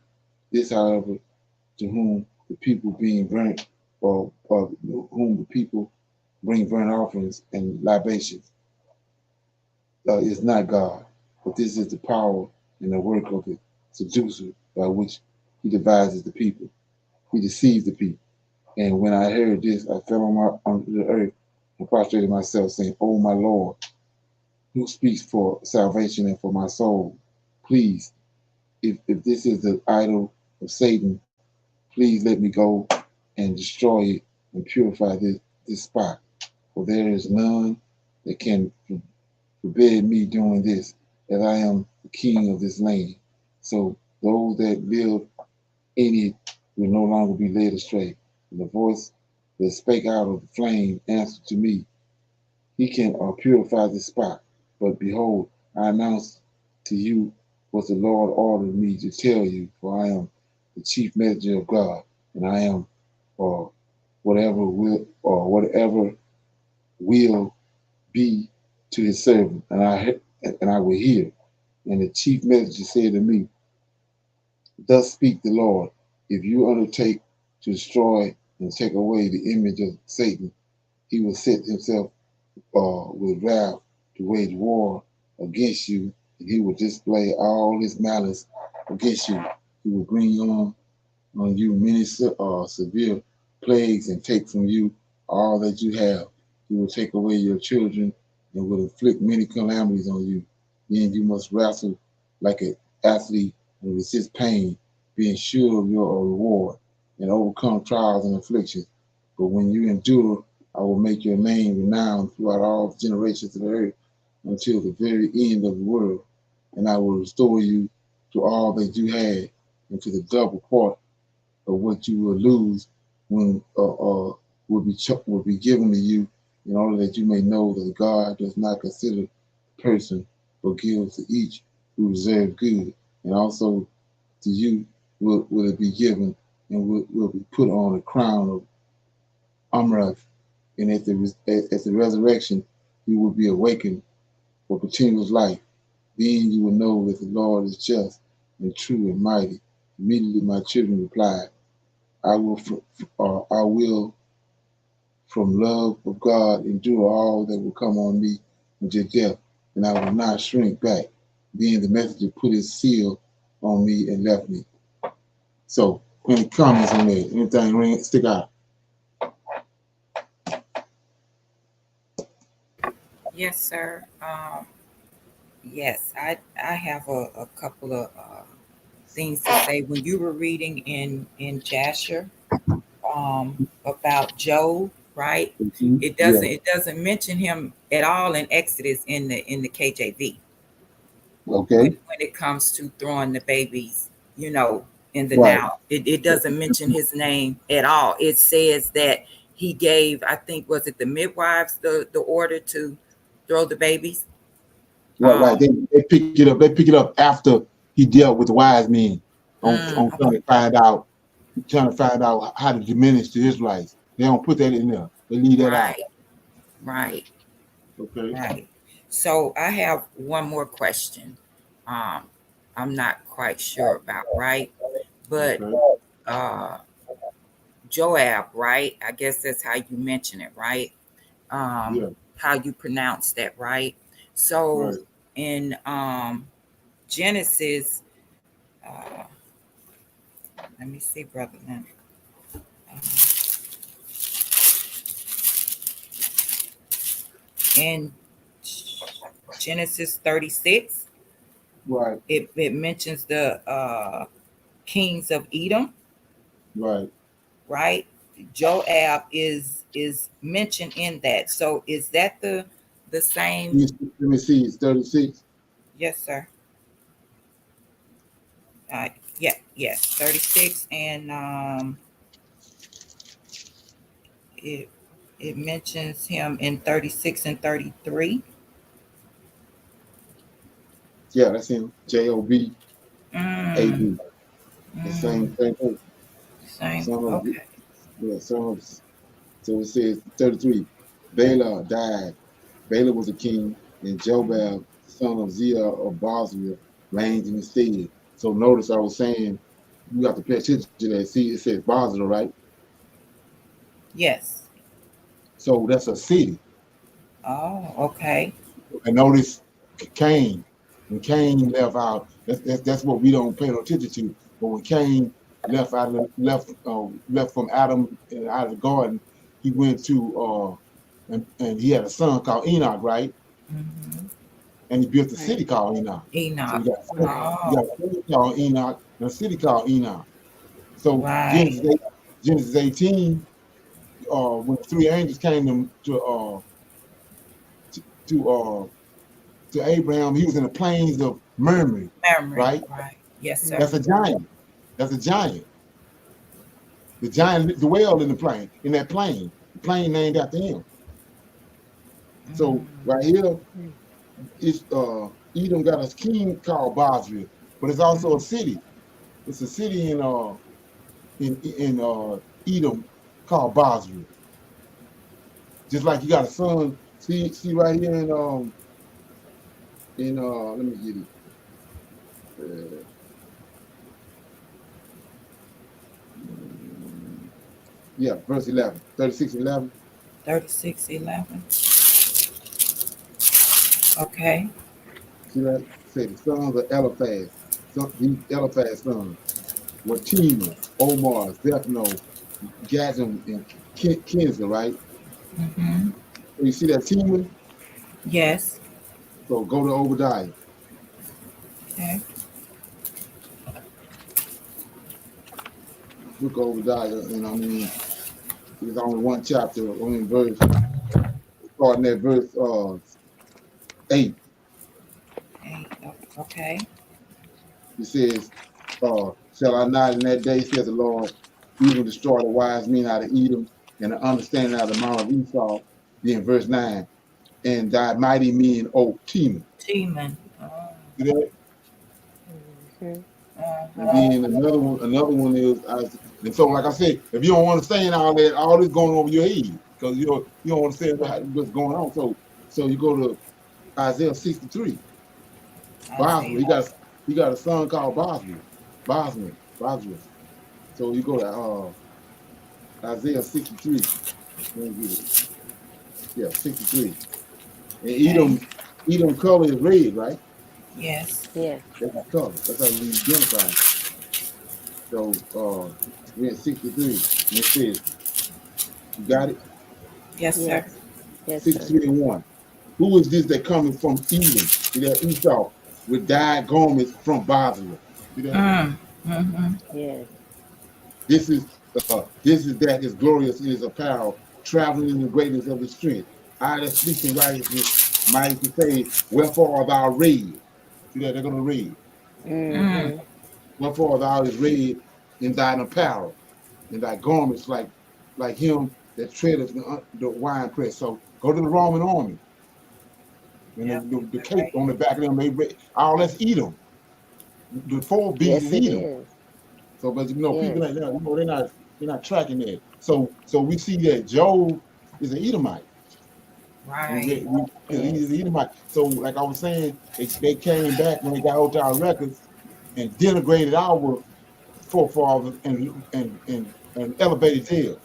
This, however, to whom the people being burnt, or whom the people bring burnt offerings and libations, is not God, but this is the power and the work of the seducer by which he devises the people. He deceives the people. And when I heard this, I fell on the earth and prostrated myself, saying, oh, my Lord, who speaks for salvation and for my soul? Please, if this is the idol of Satan, please let me go and destroy it and purify this spot. for there is none that can forbid me doing this, as I am the king of this land. So those that live in it will no longer be led astray. And the voice that spake out of the flame answered to me, he can purify this spot. But behold, I announce to you what the Lord ordered me to tell you, for I am the chief messenger of God, and I am whatever will be to his servant, and I will hear. And the chief messenger said to me, thus speak the Lord, if you undertake to destroy and take away the image of Satan, he will set himself with wrath to wage war against you, and he will display all his malice against you. He will bring on you many severe plagues and take from you all that you have. He will take away your children and will inflict many calamities on you. Then you must wrestle like an athlete and resist pain, being sure of your reward, and overcome trials and afflictions. But when you endure, I will make your name renowned throughout all generations of the earth until the very end of the world. And I will restore you to all that you had and to the double part of what you will lose when will be given to you, in order that you may know that God does not consider the person, but gives to each who deserves good. And also to you will it be given, and will be put on a crown of Amrath. And at the resurrection, you will be awakened for continuous life. Then you will know that the Lord is just and true and mighty. Immediately my children replied, I will from love of God endure all that will come on me until death, and I will not shrink back. Then the messenger put his seal on me and left me. So, any comments on that? Anything stick out? Yes, sir. Yes, I have a couple of things to say. When you were reading in Jasher about Job, right? Mm-hmm. It doesn't mention him at all in Exodus in the KJV. Okay. When it comes to throwing the babies, in the Right. now, it doesn't mention his name at all. It says that he gave, I think, was it the midwives the order to throw the babies? Right. They pick it up. They pick it up after he dealt with the wise men on trying to find out how to diminish the Israelites. They don't put that in there. They leave that out. Right. Okay. Right. So I have one more question. I'm not quite sure about, right? But Joab, right? I guess that's how you mention it, right? How you pronounce that, right? So in Genesis, let me see, brother. In Genesis 36, right, it mentions the kings of Edom, right. Joab is mentioned in that. So is that the same? Let me see. It's 36. Yes, sir. Yes, 36, and it mentions him in 36 and 33. Yeah, that's him. J-O-B A-B. The same person. Same. Okay. So it says 33. Bela died. Bela was a king, and Jobab, the son of Zia of Bosra, reigned in his stead. So notice I was saying you have to pay attention to that. See, it says Bosra, right? Yes. So that's a city. Oh, okay. And notice Cain. When Cain left out, that's what we don't pay no attention to. But when Cain left from Adam and out of the garden, he went to and he had a son called Enoch, right? Mm-hmm. And he built a city called Enoch. Enoch. So you got a city called Enoch and a city called Enoch. So Genesis 18, when the three angels came to to Abraham, he was in the plains of Mamre, right? Yes, sir. That's a giant. That's a giant. The giant dwelled in the plain, in that plain. The plain named after him. So right here, it's Edom got a king called Bosra, but it's also a city. It's a city in Edom called Bosra. Just like you got a son. See right here let me get it. Yeah, verse 11, 36:11. 36:11. Okay. See that? Say the sons of Eliphaz. These Eliphaz sons were Tema, Omar, Zephno, Gazim, and Kinza, right? Mm-hmm. So you see that Tema? Yes. So go to Obadiah. Okay. Look at Obadiah, and I mean, there's only one chapter, only verse, starting at verse 8. Okay. It says, shall I not in that day, says the Lord, even destroy the wise men out of Edom and the understanding out of the mount of Esau? Then verse 9, and thy mighty men, O Teman. Teman. See that? Mm-hmm. And then another one is, and so like I said, if you don't understand all that, all this going over your head, because you don't understand what's going on. So you go to Isaiah 63. Bosra. He got a son called Bosra. So you go to Isaiah 63. Let me get it. Yeah, 63. And Edom color is red, right? Yes. Yeah. That's his color. That's how we identify. So we're at 63. And it says, you got it? Yes, sir. Yes, 63 and 1. Who is this that coming from Edom? See that? Esau with dyed garments from Bosra. See that? Mm-hmm. Yes. This is that is glorious in his apparel, traveling in the greatness of his strength. I that speaks in righteousness, might to say, wherefore art thou red? See that? They're gonna read. Mm-hmm. Wherefore thou is red in thine apparel, in thy garments like him that treadeth the wine press. So go to the Roman army. And the cape on the back of them, they red. All that's Edom. The 4 beast Yes, is it Edom. is. So, but people Yes. like that, they're not tracking that. So we see that Job is an Edomite. Right. He's an Edomite. So, like I was saying, they came back when they got hold to our records and denigrated our forefathers and elevated theirs.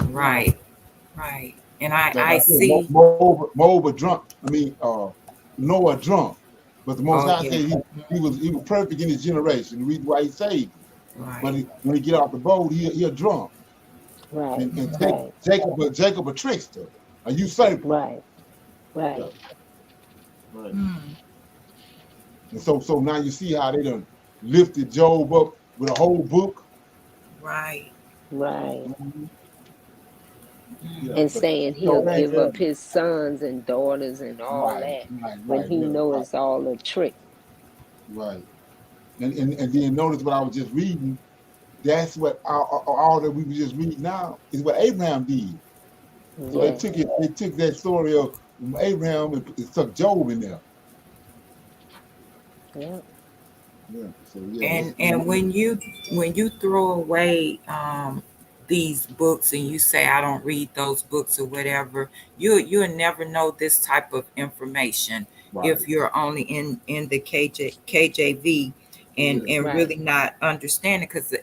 Right. Right. And Like I I said, see. Moab drunk. Noah drunk. But the Most High yeah. said he was perfect in his generation. The reason why he saved him. Right. But when he get off the boat, he'll drunk. Right. And Right. Jacob a trickster, a usurper. Right. Right. Yeah. Right. And so now you see how they done lifted Job up with a whole book. Right. Right. Yeah, And saying he'll give up right, his sons and daughters and all that when he knows it's all a trick. Right. And then notice what I was just reading. That's what all that we were just reading now is what Abraham did. So they took it. They took that story of Abraham and stuck Job in there. Yeah. Yeah. So yeah. And when you throw away these books and you say I don't read those books or whatever, you'll never know this type of information if you're only in the KJV and really not understanding, because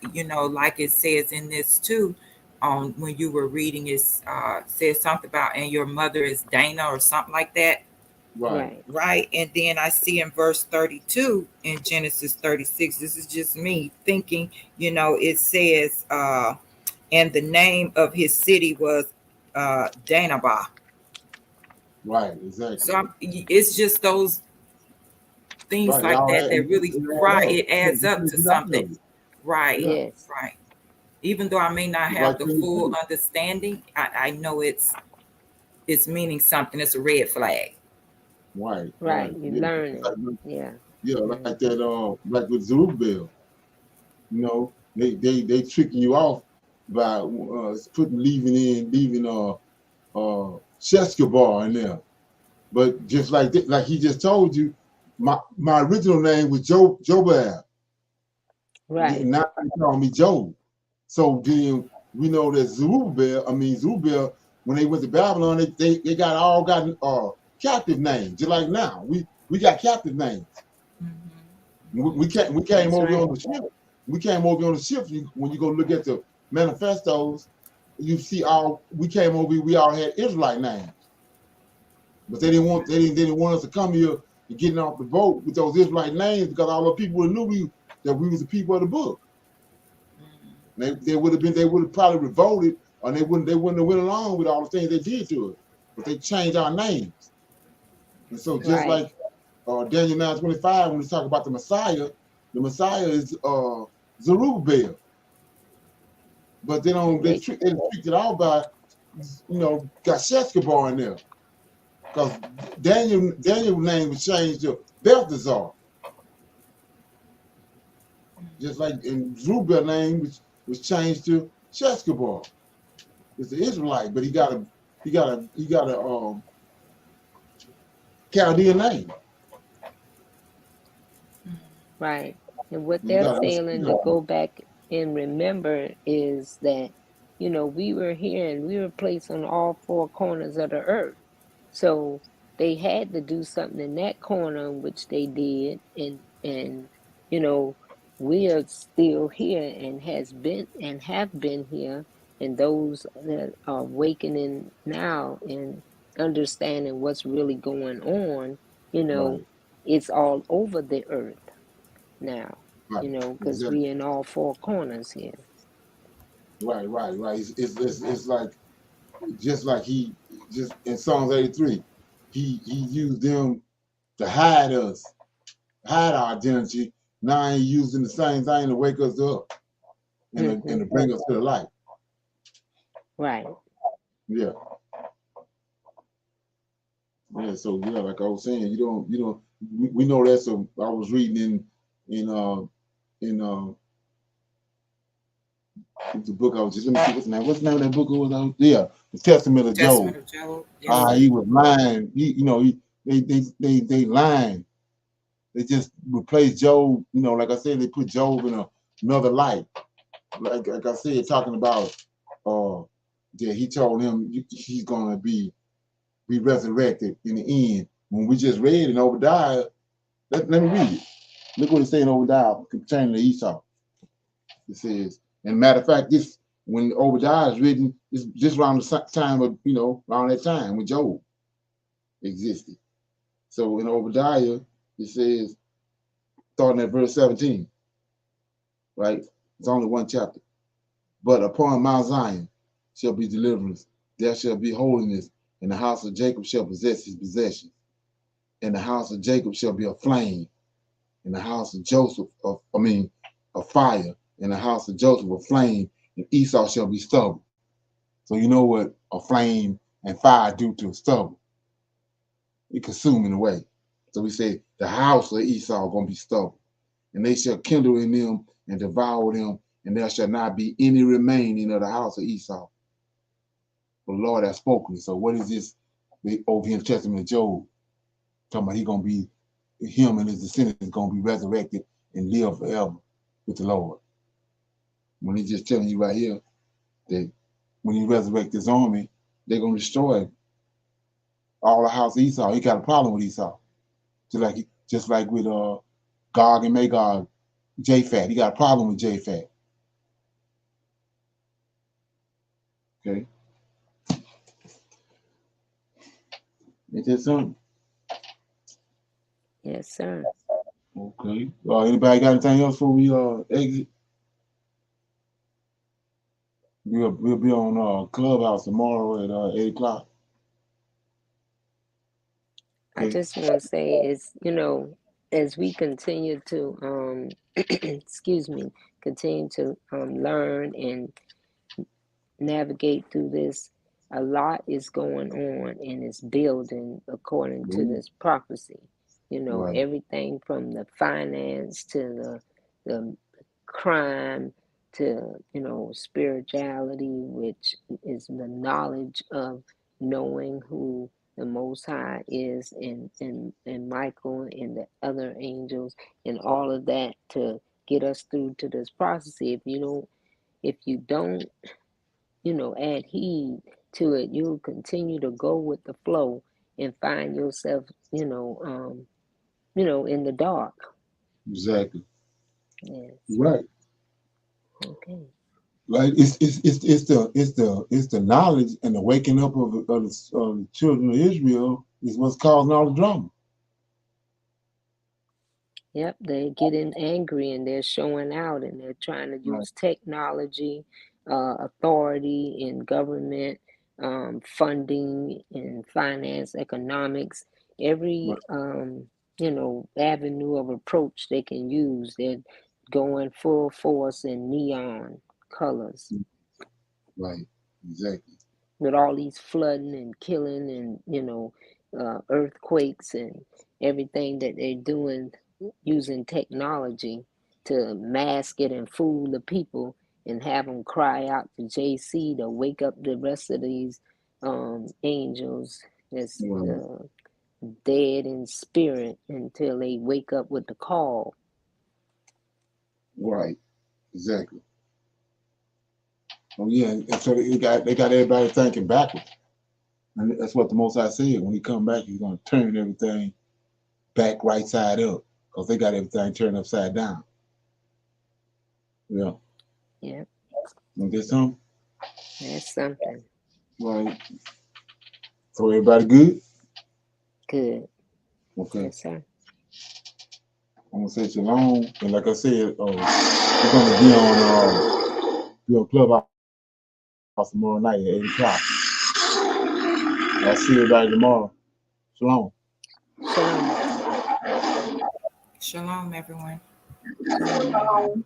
like it says in this too, when you were reading it says something about and your mother is Dana or something like that. Right. And then I see in verse 32 in Genesis 36, this is just me thinking, it says, and the name of his city was Danabah. Right, exactly. So it's just those things like that really it adds up to something. Right. Yes. Right. Even though I may not have the full understanding, I know it's meaning something. It's a red flag. Right. You learning. Yeah. Like that. Like with Zerubbabel, they tricking you off by leaving Sheshbazzar in there. But just like he just told you, my original name was Jobab. Right. Now they call me Job. So then we know that Zerubbabel, when they went to Babylon, they got captive names. Just like now, we got captive names. We came over on the ship. We came over on the ship. When you go look at the manifestos, you see we came over. We all had Israelite names, but they didn't want us to come here and getting off the boat with those Israelite names because all the people knew that we was the people of the book. They would have probably revolted, or they wouldn't have went along with all the things they did to us. But they changed our names, and so just like Daniel 9:25, when we talk about the Messiah is Zerubbabel. But they tricked it out by got Sheshbazzar in there. Because Daniel's name was changed to Belteshazzar. Just like in Zerubbabel's name was changed to Sheshbazzar. It's the Israelite, but he got a Chaldean name. Right. And what they're failing to go back and remember is that, we were here and we were placed on all four corners of the earth. So they had to do something in that corner, which they did, and we are still here and have been here, and those that are awakening now and understanding what's really going on, it's all over the earth now, because we in all four corners here. Right. It's like just like he just in Psalms 83, he used them to hide us, hide our identity. Now he's using the same thing to wake us up and to bring us to the light. Right. Yeah. Yeah. So like I was saying, we know that. So I was reading in the book I was just, let me see what's the name of that book was out? Yeah, the Testament of Job. He was lying. They lying. They just replaced Job, like I said, they put Job in another light. Like I said, talking about that he told him he's gonna be resurrected in the end. When we just read in Obadiah, let me read it. Look what it says in Obadiah pertaining to Esau. It says, and matter of fact, this when Obadiah is written, it's just around the time of, around that time when Job existed. So in Obadiah, it says, starting at verse 17, right? It's only one chapter. But upon Mount Zion shall be deliverance, there shall be holiness, and the house of Jacob shall possess his possessions. And the house of Jacob shall be a flame, and the house of Joseph, a fire, and the house of Joseph a flame, and Esau shall be stubble. So you know what a flame and fire do to stubble? It consuming away. So we say the house of Esau gonna be stubble, and they shall kindle in them and devour them, and there shall not be any remaining of the house of Esau. The Lord has spoken. So what is this over here in the Testament of Job? Talking about he gonna be, him and his descendants gonna be resurrected and live forever with the Lord. When he's just telling you right here that when he resurrects his army, they're gonna destroy all the house of Esau. He got a problem with Esau. Just like with Gog and Magog, Japhet. He got a problem with Japhet. Okay. Is that something? Yes, sir. Okay. Anybody got anything else before we exit? We'll be on Clubhouse tomorrow at 8 o'clock. Okay. I just want to say is, as we continue to continue to learn and navigate through this, a lot is going on and it's building according to this prophecy. You know, everything from the finance to the crime to, you know, spirituality, which is the knowledge of knowing who the Most High is, and Michael and the other angels and all of that to get us through to this prophecy. If you don't, you know, add heed to it, you'll continue to go with the flow and find yourself, you know, in the dark. Exactly. Yes. Right. Okay. Like it's the knowledge and the waking up of the children of Israel is what's causing all the drama. Yep, they're getting angry and they're showing out and they're trying to use technology, authority in government, funding and finance, economics, every you know, avenue of approach they can use. They're going full force in neon colors. Right, exactly. With all these flooding and killing and, you know, earthquakes and everything that they're doing using technology to mask it and fool the people and have them cry out to JC to wake up the rest of these angels that's dead in spirit until they wake up with the call. Right, exactly. Oh yeah, and so they got everybody thinking backwards. And that's what the Most High said. When he come back, he's going to turn everything back right side up because they got everything turned upside down. Yeah. Yeah. Want to get something? That's something. Right. So everybody good? Good. Okay. Yes, sir. I'm gonna say shalom, and like I said, we're gonna be on Clubhouse tomorrow night at 8 o'clock. I'll see everybody tomorrow. Shalom. Shalom. Shalom, everyone. Shalom.